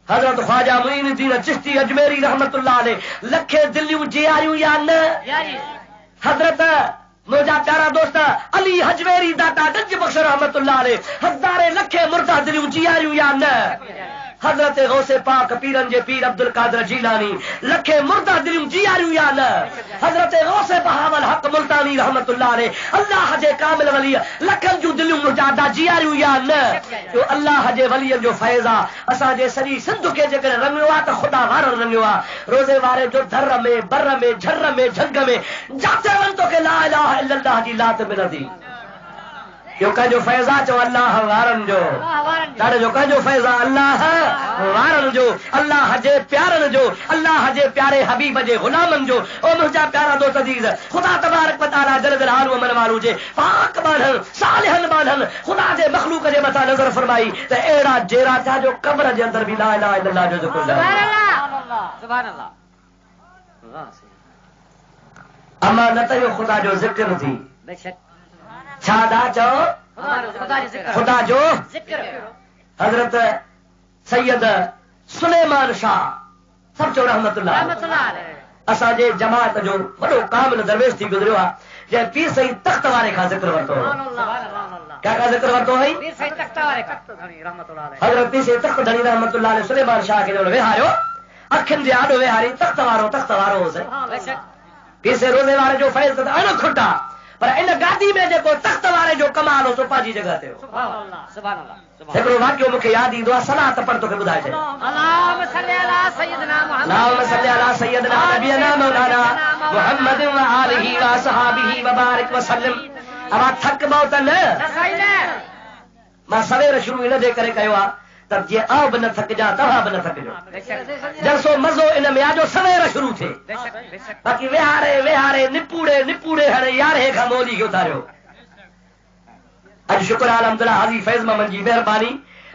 हज़रत ख्वाजा मुईनुद्दीन चिश्ती अजमेरी रहमतुल्लाह अलैह लखे दिलियूं जियारियूं या न? हज़रत मुंहिंजा प्यारा दोस्त अली हजवेरी दाता गंज बख्श रहमतुल्लाह अलैह हज़ारे लखे मुर्दा दिलियूं जियारियूं या न? हज़रत गौसे पाक पीरन जे पीर अब्दुल कादिर जीलानी लखे मुर्दा दिलियूं जियारियूं या न? हज़रत गौसे बहावल हक मुल्तानी रहमतुल्लाह ने अल्लाह जे कामिल वली लखन जूं दिलियूं मुजादा जियारियूं या न जो अल्लाह जे वली जो फैज़ा असां जे सॼी सिंध खे जेकॾहिं रंगियो आहे त ख़ुदा वारनि रंगियो आहे। रोज़े वारे जो दर में बर में झर में झंग में जाते वन तोखे ला इलाहा इल्लल्लाह जी लात मिलंदी। जो कंहिंजो फैज़ा चो अल्लाह वारनि जो ॾाढो जो कंहिंजो फैज़ा अल्लाह वारनि जो अल्लाह जे प्यारनि जो अल्लाह जे प्यारे हबीब जे गुलामनि जो। ओ मुंहिंजा प्यारा दोस्त अज़ीज़ ख़ुदा तबारक व तआला जल जलालहु मन वालू जे पाक बाणनि सालिहनि बाणनि ख़ुदा जे मख़लूक जे मथां नज़र फरमाई त अहिड़ा जहिड़ा था जो क़ब्र जे अंदर बि ला इलाहा इल्लल्लाह जो ज़िक्र सुभान अल्लाह। अमा न त इहो ख़ुदा जो ज़िक्र थी बेशक छा दा चओ ख़ुदा जो हज़रत सैयद सुलेमान शाह सब चो रहमतुल्लाह असांजे जमात जो वॾो कामिल दरवेश थी गुज़रियो आहे जंहिं पीर सईद तख़्त वारे खां ज़िक्र वरितो क्या का ज़िक्र वरितो हुई हज़रत पीर सईद तख़्त धणी रहमतुल्लाह ने सुलेमान शाह खे वेहारियो अखियुनि जे आॾो वेहारी तख़्त वारो होसि। पीर सईद रोज़े वारे जो फैज़ त अण खुटा पर इन गादी में जेको तख़्त वारे जो कमाल हो सो पंहिंजी जॻह ते हो। हिकिड़ो वाक़ियो मूंखे यादि ईंदो आहे सलाह त पर तोखे ॿुधाए छॾियां। अल्लाहुम्मा सल्ली अला सय्यिदना मौलाना मुहम्मद व आलिहि व असहाबिहि व बारिक व सल्लम। अब थक बहु त न मां सवेर शुरू इन जे करे कयो आहे त जीअं आउं बि न थकिजां तव्हां बि न थकिजो जसो मज़ो इन में आहे जो सवेर शुरू थिए। बाक़ी विहारे निपूड़े हाणे यारहें खां मोली खे उतारियो। अॼु शुक्र अलहमदुलिल्लाह हाजी फैज़ मोहम्मद जी महिरबानी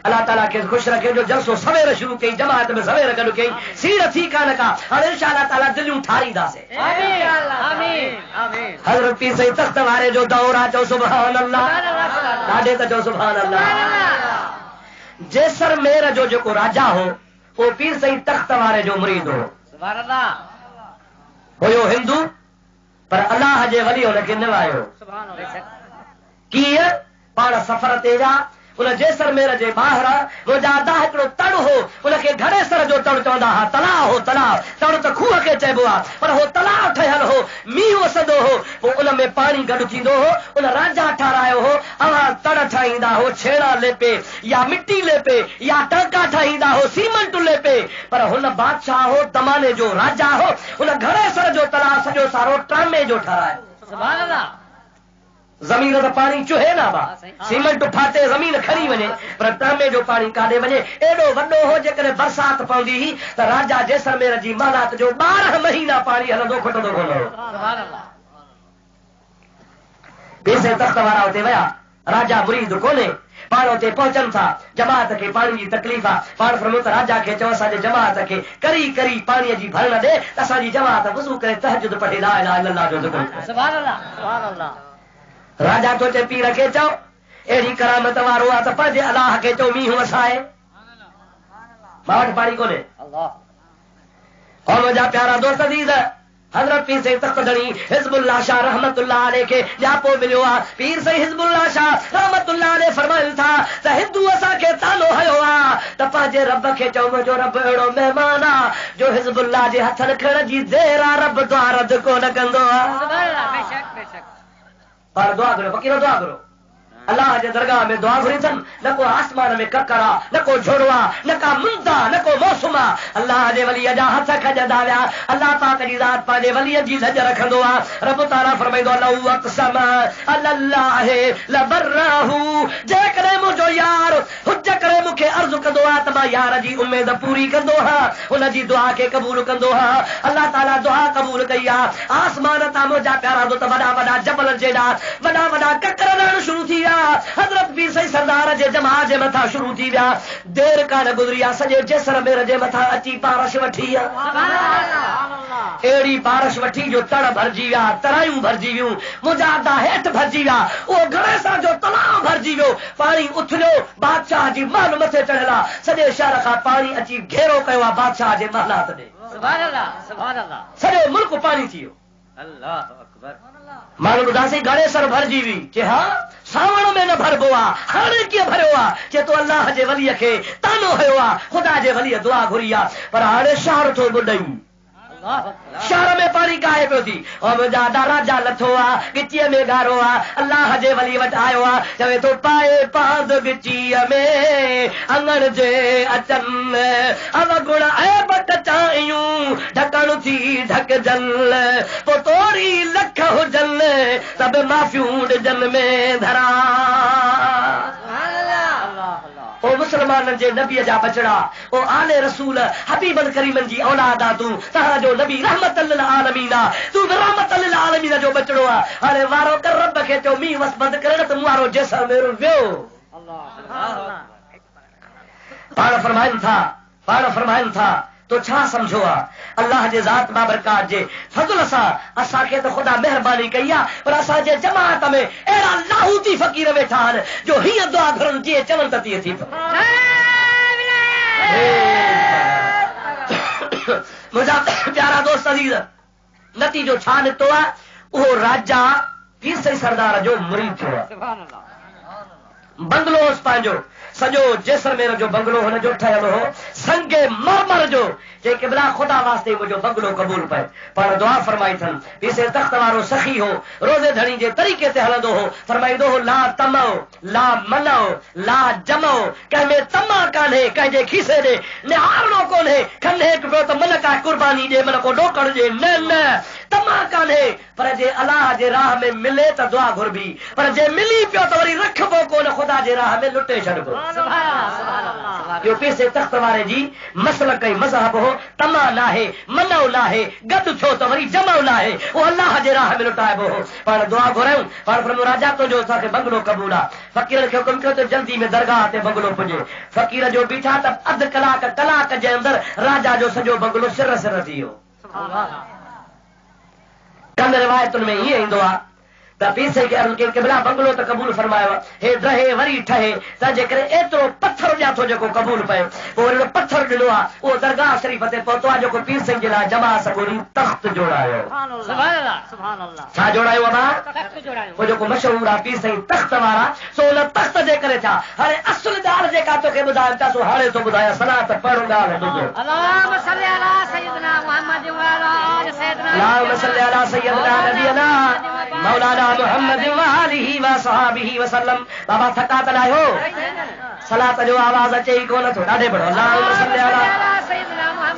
अल्लाह ताला खे ख़ुशि रखे जो जलसो सवेर शुरू कई जमात में सवेर गॾु कई सीर थी कान का हाणे इंशा अल्लाह ताला दिलियूं ठारींदासीं। हज़रत पीर सईद तख़्त वारे जो दौर आहे चओ सुभान अल्लाह ॾाढे त चओ सुभान अल्लाह। जैसलमेर जो जेको राजा हो वो पीर सईद तख़्त वारे जो मुरीद हो हुयो हिंदू पर अल्लाह जे वली हुनखे निभायो। कीअं पाण सफ़र ते विया उन जैसलमेर जे ॿाहिरि मुंहिंजा अदा हिकिड़ो तड़ हो उनखे घड़ेसर जो तड़ चवंदा हुआ तलाउ तड़ त खूह खे चइबो आहे पर हो तलाउ ठहियल हो मींहुं वसंदो हो पोइ उन में पाणी गॾु थींदो हो। उन राजा ठारायो हो अवां तड़ ठाहींदा हो छेड़ा लेपे या मिट्टी लेपे या टंका ठाहींदा हो सीमेंट लेपे पर हुन बादशाह हो ज़माने जो राजा हो उन घड़ेसर जो तलाउ सॼो सारो टामे जो ठारायो। ज़मीन त पाणी चुहे न बा सीमेंट फाटे ज़मीन खणी वञे पर टामे जो पाणी काॾे वञे। एॾो वॾो हो जेकॾहिं बरसाति पवंदी हुई त राजा जैसलमेर जी मालात जो 12 महीना पाणी हलंदो खुटंदो कोन हो। पीर सईद तख़्त वारा हुते विया राजा मुरीद कोन्हे पाण हुते पहुचनि था जमात खे पाणी जी तकलीफ़ आहे पाण फरमो त राजा खे चओ असांजे जमात खे करी पाणीअ जी भरण ॾे त असांजी जमात वज़ू करे तहजुद पढ़े ला इलाहा इल्लल्लाह जो ज़िक्र करे। सुभान अल्लाह सुभान अल्लाह। राजा तो चे पीर खे चओ अहिड़ी करामत वारो आहे त पंहिंजे अलाह खे चओ मींहुं वसाए मां वटि पाणी कोन्हे। और मुंहिंजा प्यारा दोस्त अज़ीज़ हज़रत पीर सईद तख़्त धणी हिज़्बुल्लाह शाह रहमतुल्लाह अलैह खे ॼापो मिलियो आहे। पीर सईद हिज़्बुल्लाह शाह रहमतुल्लाह अलैह फरमाइनि था त हिंदू असांखे तानो हयो आहे त पंहिंजे रब खे चओ मुंहिंजो रब अहिड़ो महिमान आहे जो हिज़्बुल्लाह जे हथनि खणण जी देर आहे रब दुआ रद्द कोन कंदो आहे। पर दुआ करो फ़क़ीर दुआ करो अल्लाह जे दरगाह में दुआ घुरी अथनि न को आसमान में ककर आहे न को झोड़ो आहे न का मुंद आहे न को मौसम आहे। अल्लाह जे वलीअ जा हथ खजंदा विया अल्लाह पाक जी ज़ात पंहिंजे वलीअ जी लज रखंदो आहे। रब ताला फरमाईंदो लहू अक़सम अल्लाह लबर्रहू जेकॾहिं मुंहिंजो यार हुज करे मूंखे अर्ज़ु कंदो आहे त मां यार जी उमेद पूरी कंदो हा हुन जी दुआ खे क़बूल कंदो हा। अल्लाह ताला दुआ क़बूल कई आहे। आसमान तां मुंहिंजा प्यारा दोस्त वॾा जबल जेड़ा वॾा ककर रहण शुरू थी विया हज़रत पीर सईद सरदार जे जमात जे मथां शुरू थी विया देर कान गुज़री आहे सॼे जैसलमेर जे मथां अची बारिश वठी आहे। अहिड़ी बारिश वठी जो तड़ भरिजी विया तरायूं भरिजी वियूं मुंहिंजा अदा हेठि भरिजी विया उहो घड़ेसर जो तलाउ भरिजी वियो पाणी उथलियो बादशाह जी महल मथे चढ़ियल आहे सॼे शहर खां पाणी अची घेरो कयो आहे बादशाह जे महलात ॾे। सुभान अल्लाह सुभान अल्लाह सॼो मुल्क पाणी थी वियो। अल्लाह अकबर माण्हू ॿुधासीं घड़ेसर भरिजी हुई चे हा सावण में न भरबो आहे हाणे कीअं भरियो आहे चे तो अल्लाह जे वलीअ खे तानो हयो आहे ख़ुदा जे वलीअ दुआ घुरी आहे पर हाणे शहर थो ॿुॾई शहर में पानी काहे पियो थी और मुंहिंजा राजा लथो आहे गिचीअ में गारो आहे अल्लाह जे वली वटि आयो आहे चवे थो पाए पांद गिचीअ में अंगण जे अचनि अवगुण ऐब टचायूं ढकण थी ढकजनि पोइ तोड़ी लख हुजनि सभु माफ़ियूं ॾिजनि में धरा ओ मुसलमाननि जे नबीअ जा बचड़ा ओ आले रसूल हबीबन करीमन जी औलाद आ तूं तव्हांजो नबी रहमतल लिल आलमीन आ तूं रहमतल लिल आलमीन जो बचड़ो आ हाणे वारो कर रब खे चओ मींहुं वस बंदि करे त मूं वारो जैसलमेर वियो पाण फरमाइनि था तो छा समझो आहे अल्लाह जे ज़ात बाबरकात जे फज़ल सां असांखे त ख़ुदा महिरबानी कई आहे पर असांजे जमात में अहिड़ा लाहूती फ़क़ीर वेठा आहिनि जो हीअं दुआ घुरनि जीअं चवनि त तीअं थी मुंहिंजा प्यारा दोस्त अज़ीज़ नतीजो छा निकितो आहे उहो राजा पीर सई सरदार जो मुरीद थियो आहे बंगलो होसि पंहिंजो सॼो जैसलमेर जो बंगलो हुनजो ठहियलु हो संगे मरमर जो जे क़िबला ख़ुदा वास्ते मुंहिंजो बंगलो क़बूल पए पर दुआ फरमाई अथनि पीसे तख़्त वारो सखी हो रोज़े धणी जे तरीक़े ते हलंदो हो फरमाईंदो हो ला तमो ला मनो ला जमो कंहिंमें तमा कान्हे कंहिंजे खीसे ॾे निहारणो कोन्हे खन हिकु पियो त मन का कुर्बानी ॾे मन को ॾोकड़ ॾे न तमा कान्हे पर जे अलाह जे राह में मिले त दुआ घुरबी पर जे मिली पियो त वरी रखबो कोन ख़ुदा जे राह में लुटे छॾिबो इहो पीसे तख़्त वारे जी मसलक ऐं मज़हब हो तमा नाहे मनो नाहे गॾु थियो त वरी जमो नाहे उहो अल्लाह जे राह में लुटाइबो हो पाण दुआ घुरायूं पाण फरमो राजा तुंहिंजो असांखे बंगलो क़बूल आहे फ़क़ीर खे हुकुम कयो त जल्दी में दरगाह ते बंगलो पुॼे फ़क़ीर जो बीठा त अधु कलाक जे अंदरि राजा जो सॼो बंगलो सिर थी वियो कंद रिवायतुनि में ईअं ईंदो आहे त पीसे खे अर्ज़ कई क़िबला बंगलो त क़बूल फरमायो हे रहे वरी ठहे तंहिंजे करे एतिरो पत्थर ॾियां थो जेको क़बूल पए पोइ वरी पत्थर ॾिनो आहे उहो दरगाह शरीफ़ ते पहुतो आहे जेको पीर सिंह जे लाइ जमा सगोरी तख़्त जोड़ायो छा जोड़ायो आहे उहो जेको मशहूर आहे पीर सिंह तख़्त वारा सो उन तख़्त जे करे छा हाणे असुल ॻाल्हि जेका तोखे ॿुधाइनि था सो हाणे थो ॿुधायां सलात पढ़ ॻाल्हि ॿुधो اللهم صل على سيدنا محمد وعلى آل سيدنا اللهم صل على سيدنا नबीना मौलाना मुहम्मद वालिही व सहाबिही वसल्लम बाबा थका त लायो सलात जो आवाज़ अचे ई कोन थो ॾाढे बड़ो अल्लाहुम्मा सल्ली अला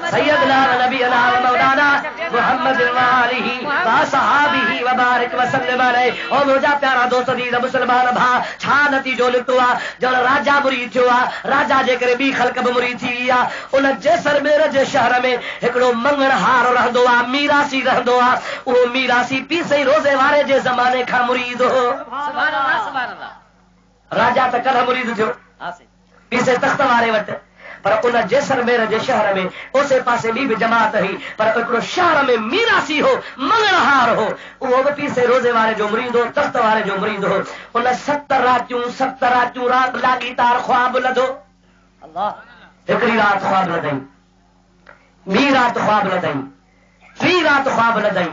सय्यदना नबीना मौलाना मुहम्मद वालिही व सहाबिही व बारिक वसल्लम अलैहि ओ मुंहिंजा प्यारा दोस्त दी मुस्लमान भा छा नतीजो निकितो आहे ॼण राजा मुरीद थियो आहे राजा जे करे ॿी ख़ल्क बि मुरीद थी वई आहे उन जैसलमेर जे शहर में हिकिड़ो मंगणहार रहंदो आहे मीरासी रहंदो आहे उहो मीरासी पीसे रोज़े वारे जे ज़माने खां मुरीद हो राजा त कल्ह मुरीद थियो पीसे तख़्त वारे वटि पर उन जैसलमेर जे शहर में उसे पासे ॿी बि जमात हुई पर हिकिड़ो शहर में मीरासी हो मंगणहार हो उहो बि पीसे रोज़े वारे जो मुरीद हो तख़्त वारे जो मुरीद हो उन 7 रातियूं राति लाॻीतार ख्वाब लधो हिकिड़ी राति ख्वाब लधई ॿी राति ख्वाब लधई टी राति ख्वाब लधई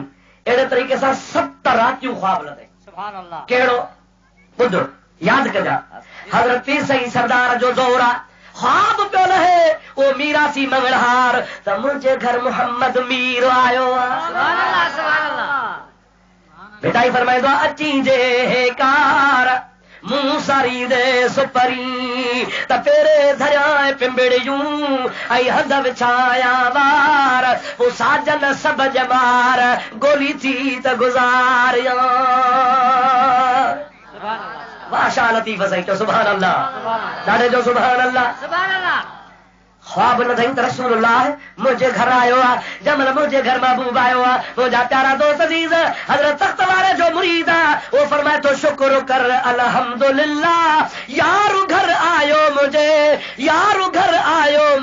अहिड़े तरीक़े सां 7 रातियूं ख्वाब लधई कहिड़ो ॿुध यादि कजां हज़रत पीर सई सरदार जो ज़ोर आहे ख्वाब पियो लहे वो मीरासी मंगणहार त मुंहिंजे घर मोहम्मद मीर आयो बेटाई फरमाईंदो अची जे कार मूं सारी दे सुपरी त पेरे धरिया पिंबड़ियूं ऐं हंध विछाया वार वो साजन सब जमार गोली थी त गुज़ारिया वाह शाह लतीफ़ सही तो सुभान अल्लाह ॾाढे जो सुभान अल्लाह ख्वाब न थई त रसूलुल्लाह मुंहिंजे घर आयो आहे जमल मुंहिंजे घर महबूब आयो आहे मुंहिंजा प्यारा दोस्त अज़ीज़ हज़रत तख़्त वारे जो मुरीद आहे वो फरमाए तो शुक्र कर अल्हम्दुलिल्लाह यार घर आयो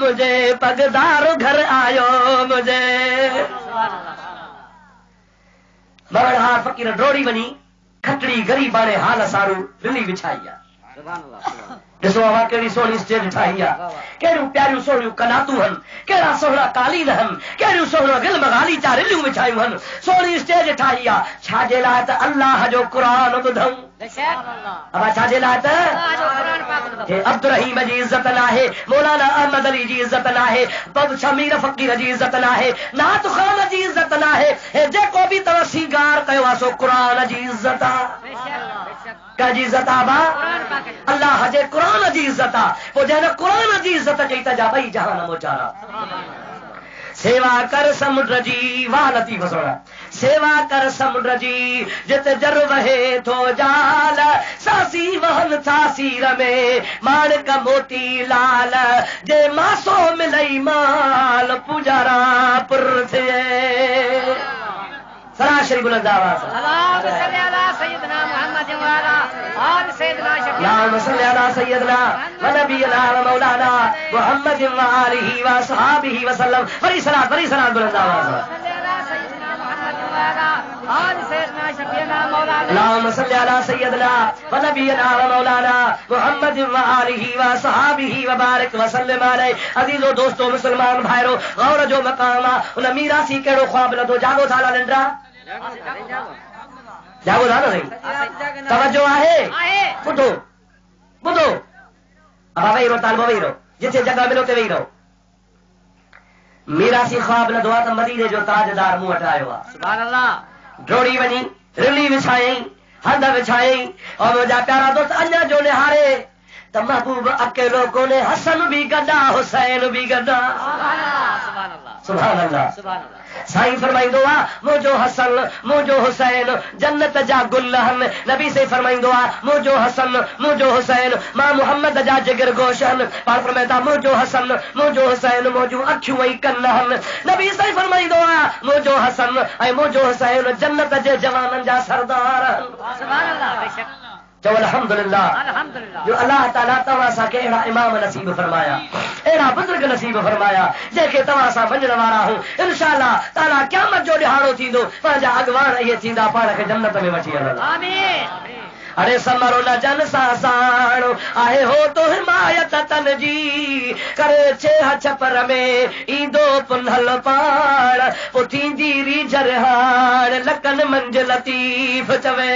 मुझे पगदार घर आयो मुझे मंगणहार फ़क़ीर डोड़ी वञी खटड़ी ग़रीबाणे हाल सारू रिली विछाई आहे ॾिसो अवां कहिड़ी सोहणी स्टेज ठाही आहे, कहिड़ियूं प्यारियूं सोहणियूं कनातूं आहिनि, कहिड़ा सोहणा कालीन आहिनि, कहिड़ियूं सोहणियूं गिल्म गाली चा रिलियूं विछायूं आहिनि, सोहणी स्टेज ठाही आहे। छाजे लाइ त अल्लाह जो क़ुरान ॿुधूं, छाजे लाइ त अब्दुल रहीम जी इज़त नाहे, मौलाना अहमद अली जी इज़त नाहे, शमीर फ़कीर जी इज़त नाहे, नात ख़ान जी इज़त नाहे, जेको बि तव्हां सींगार कयो आहे सो क़ुरान जी इज़त आहे। कंहिंजी इज़त आहे बा? अल्लाह जे क़ुरान जी इज़त आहे। पोइ जंहिं क़ुरान जी इज़त कई त जा ॿई जहान मोचारा। सेवा कर समुंड जी, वाह लतीफ़ सोना, सेवा कर समुंड जी जिते जर वहे थो जाल, सासी वहन था सीर में माणिक मोती लाल, जे मासो मिलई माल पुजारा पुर थिए। सराशरी बुलंद आवाज़ अल्लाहुम्मा सल्ली अला सय्यिदना मुहम्मद व अला आल सय्यिदना शफीअना, अल्लाहुम्मा सल्ली अला सय्यिदना व नबियना व मौलाना मुहम्मद व आलिहि व असहाबिहि व सल्लम। बड़ी सलात बुलंद आवाज़। अल्लाहुम्मा सल्ली अला सय्यिदना व नबियना व मौलाना मुहम्मद व आलिहि व असहाबिहि व बारिक व सल्लम अलैहि। अज़ीज़ो दोस्तों, मुसलमान भाइरो, गौर जो मक़ाम आहे। उन मीरासी कहिड़ो ख्वाब लधो? जागो था नंढा, जागो था न साईं? तवज्जो आहे? ॿुधो ॿुधो, अब वेही रहो, तालबो वेही रहो, जिथे जगह मिलो ते वेही रहो। मीरासी ख्वाब लधो आहे त मदीने जो ताजदार मूं वटि आयो आहे। सुभान अल्लाह। ड्रोड़ी वञी रिली विछायई, हंध विछायई, और मुंहिंजा प्यारा दोस्त अञा जो निहारे त महबूब अकेलो कोन्हे, हसन बि गॾा, हुसैन बि गॾा। सुभान अल्लाह। साईं फरमाईंदो आहे मुंहिंजो हसन मुंहिंजो हुसैन जन्नत जा गुल आहिनि। नबी से फरमाईंदो आहे मुंहिंजो हसन मुंहिंजो हुसैन मां मुहम्मद जा जिगर गोश आहिनि। पाण फरमाईंदा मुंहिंजो हसन मुंहिंजो हुसैन मुंहिंजूं अखियूं ऐं कन आहिनि। नबी साईं फरमाईंदो आहे मुंहिंजो हसन ऐं मुंहिंजो हुसैन जन्नत जे जवाननि जा सरदार आहिनि। सुभान अल्लाह। बेशक चओ अल्हम्दुलिल्लाह। जो अल्लाह ताला तव्हां सां अहिड़ा इमाम नसीब फरमाया, अहिड़ा बुज़ुर्ग नसीब फरमाया जंहिंखे तव्हां सां मञण वारा हूं। इंशाअल्लाह ताला क़यामत जो ॾिहाड़ो थींदो, पंहिंजा अॻवान इहे थींदा, पाण खे जन्नत में वठी हलंदा। आमीन। अरे समरो न जन सां साण आहे हो तो हिमायत तन जी, करे छेह छपर में ईंदो पुनहल पाण, पोइ थींदी रीझर हाण लकन मंझ लतीफ़ चवे।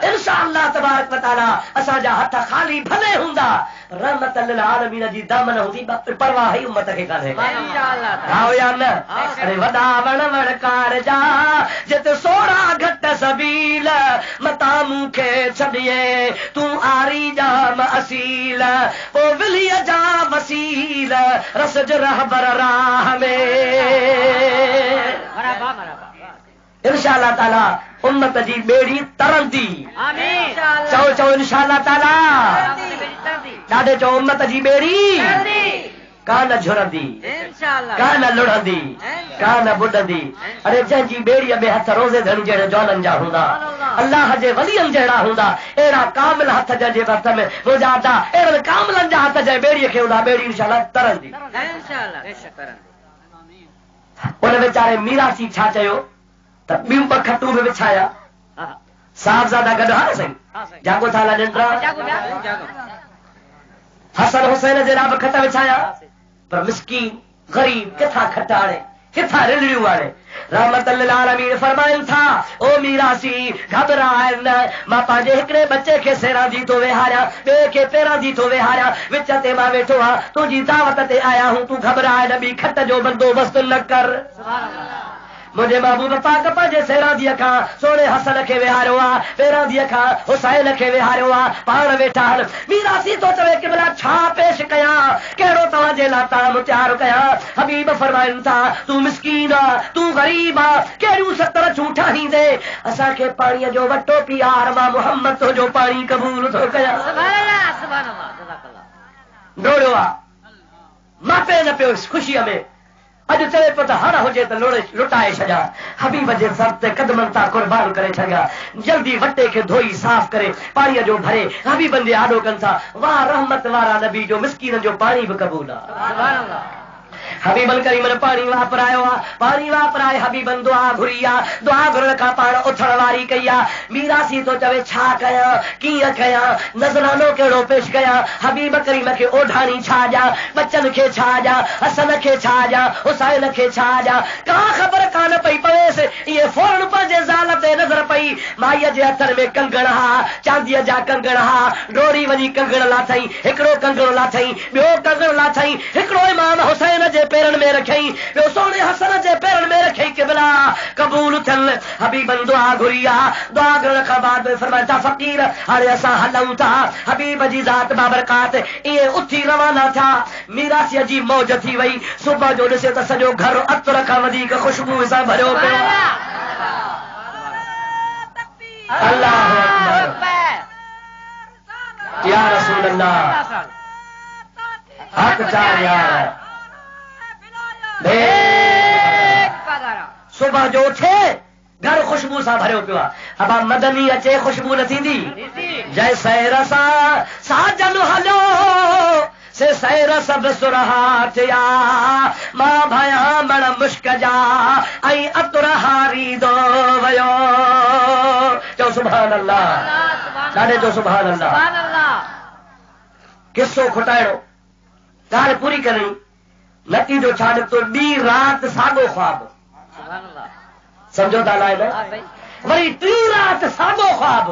इंशाअल्लाह तबारक व तआला असांजा हथ खाली भले हूंदा, रहमत लिल आलमीन जी दामन हूंदी, परवाह ई उम्मत खे कान्हे। आओ या न? अरे वॾा वण वणकार जा जिते सोड़ा घट सबील, मता मूंखे छॾिए तूं आरी जाम असील, पोइ विलीअ जा वसील रस जो रहबर राह में। इंशाअल्लाह ताला उम्मत जी बेड़ी तरंदी। चओ चओ इंशाअल्लाह ताला। ॾाढे चओ उम्मत जी बेड़ी कान झुरंदी, कान लुढ़ंदी, कान बुॾंदी। अरे जंहिंजी बेड़ीअ में हथ रोज़े धणी जहिड़े जौननि जा हूंदा, अल्लाह जे वलियनि जहिड़ा हूंदा, अहिड़ा कामिल हथ जंहिंजे हथ में रोज़ादा, अहिड़नि कामिलनि जा हथ जंहिं बेड़ीअ खे हूंदा, बेड़ी इंशाअल्लाह तरंदी। उन वीचारे मीरासी छा चयो त ॿियूं ॿ खटूं बि विछाया, साहबज़ादा गॾु हा साईं, जागो था नंढा। हसन हुसैन जे लाइ बि खट विछाया, पर मिस्कीन गरीब किथां खट आणे, किथां रिलड़ियूं आणे। रहमत लिल आलमीन फरमाइनि था ओ मीरासी घबराए न, मां पंहिंजे हिकिड़े बच्चे खे सेरां दी थो वेहारियां, ॿिए खे पेरां दी थो वेहारियां, विच ते मां वेठो आहियां, तुंहिंजी दावत ते आया हूं, तूं घबराए न, ॿी खट जो बंदोबस्त न कर। मुंहिंजे महबूब पाक पंहिंजे सेरां धीअ खां सोणे हसन खे विहारियो आहे, पेरां धीअ खां हुसैन खे विहारियो आहे, पाण वेठा आहिनि। मीरासी थो चवे कि भला छा पेश कयां, कहिड़ो तव्हांजे लाइ ताम तयारु कयां। हबीब फरमाइनि था तूं मिस्कीन आहे, तूं ग़रीब आहे, कहिड़ियूं 70 झूठा ईंदे, असांखे पाणीअ जो वटो पीआर, मां मुहम्मद तुंहिंजो पाणी क़बूल थो कयां। डोड़ियो आहे, मापे न पियो ख़ुशीअ में, अॼु चवे पियो त हर हुजे त लुटाए छॾियां, हबीब जे सर ते क़दमनि तां कुर्बान करे छॾियां, जल्दी वटे खे धोई साफ़ करे पाणीअ जो भरे हबीबनि जे आॾो कनि था। वाह रहमत वारा नबी जो मिस्कीन जो पाणी बि क़बूल आहे। हबीबन करीम ने पानी वापरायो आहे, पानी वापराए हबीबन दुआ घुरी आहे, दुआ घुरण खां पाण उथण वारी कई आहे। मीरासी तो चवे छा कयां कीअं कयां, नज़रानो कहिड़ो पेश कयां, हबीब करीम खे ओढ़ाणी छा ॾियां, बच्चन खे छा ॾियां, हसन खे छा ॾियां, हुसैन खे छा ॾियां, का ख़बर कान पई पवेसि। इहे फौरन पंहिंजे ज़ाल ते नज़र पई। माईअ जे हथनि में कंगण हा, चांदीअ जा कंगण हा, डोरी वञी कंगण लाथई, हिकिड़ो कंगण लाथई, ॿियो कंगण लाथई, हिकिड़ो इमाम हुसैन जे पेरनि में रखई, ॿियो सोने हसन जे पेरनि में रखई। क़िबला क़बूल थियनि। हबीबन दुआ घुरी आहे, दुआ घुरण खां बाद फरमाइनि था फ़क़ीर हाणे असां हलूं था। हबीब जी ज़ात बाबरकात इहे उथी रवाना थिया। मीरासीअ जी मौज थी वई। सुबुह जो ॾिसे त सॼो घर अतर खां वधीक ख़ुशबू सां भरियो पियो। अल्लाहु अकबर, या रसूल अल्लाह, हक चार यार। सुबह जो उठे घर ख़ुशबू सां भरियो पियो आहे। अब मदनी अचे ख़ुशबू न थींदी। जय सैर सां साजन हलियो से सैर सभु सुरहा थिया, मां भया मण मुश्क जा ऐं अतुर हारी दो वयो। चओ सुभान अल्लाह, ॾाढे जो सुभान अल्लाह। किसो खुटाइणो, ॻाल्हि पूरी करणी, नतीजो छा निकितो? ॾींहुं राति साॻो ख्वाब। समझो था लाइ न? वरी टी रात साॻो ख्वाब,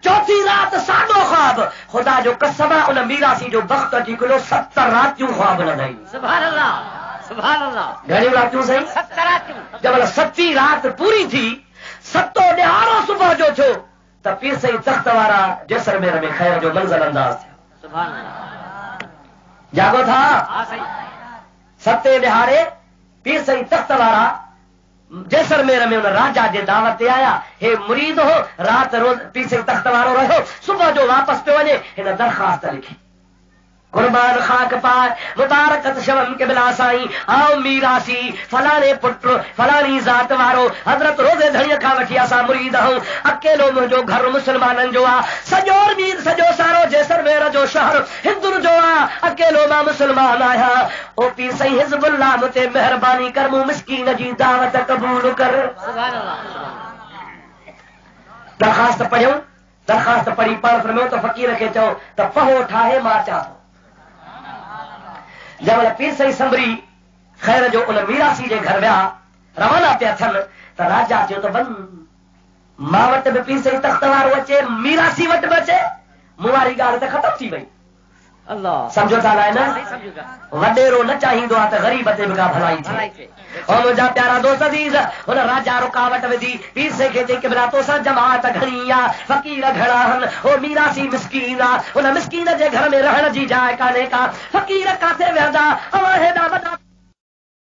चौथी रात साॻो ख्वाब। ख़ुदा जो कसम आहे उन मीरासी जो वक़्त अची खुलियो 70 रातियूं ख्वाब न ॾाई। सुभान अल्लाह, सुभान अल्लाह। घणियूं रातियूं सही? 70 रातियूं। जब 7वीं रात पूरी थी, 7 ॾिहाड़ो सुबुह जो थियो त पीर सही तख़्त वारा जैसलमेर में ख़ैर जो मंज़िल अंदाज़ थियो। सुभान अल्लाह। जागो था? हा सही। 7 ॾिहाड़े पीर सही तख़्त वारा जैसलमेर में उन राजा जे दावत ते आया। हे मुरीद हो, रात रोज़ पीर सही तख़्त वारो रहियो, सुबुह जो वापसि पियो वञे। हिन दरख़्वास्त लिखी, कुर्बान खाक पाए मुबारकत शवम क़िबला साईं, आओ मीरासी फलाणे पुट फलाणी ज़ात वारो हज़रत रोज़े धणीअ खां वठी असां मुरीद आहियूं। अकेलो मुंहिंजो घर मुस्लमाननि जो आहे, सॼो मीर सॼो सारो जैसलमेर जो शहर हिंदुनि जो आहे, अकेलो मां मुस्लमान आहियां। ओ पीर साईं हिज़्बुल्लाह मुते महिरबानी कर, मूं मिस्कीन जी दावत क़बूल कर। सुभान अल्लाह। दरख़्वास्त पढ़ियो, दरख़्वास्त पढ़ी पाण फरमायो त फ़क़ीर खे चओ त पहो ठाहे मां अचां थो। जब पीर सही संभरी ख़ैर जो उन मीरासी जे घर विया, रवाना पिया थियनि त राजा चयो त बन मां वटि बि पीर सही तख़्त वारो अचे, मीरासी वटि बि अचे, मूं वारी ॻाल्हि त ख़तम थी वई। अल्लाह समझो था लाइ न? समझूगा। वॾेरो न चाहींदो आहे त ग़रीब ते बि का भलाई थिए। और मुंहिंजा प्यारा दोस्त अज़ीज़, हुन राजा रुकावट विधी, पीर से खे चई क़िबला तोसां जमात घणी आहे, फ़क़ीर घणा आहिनि, हो मीरासी मिस्कीन आहे, हुन मिस्कीन जे घर में रहण जी जाइ कान्हे का, फ़क़ीर काथे वेहंदा, अवां हेॾा वॾा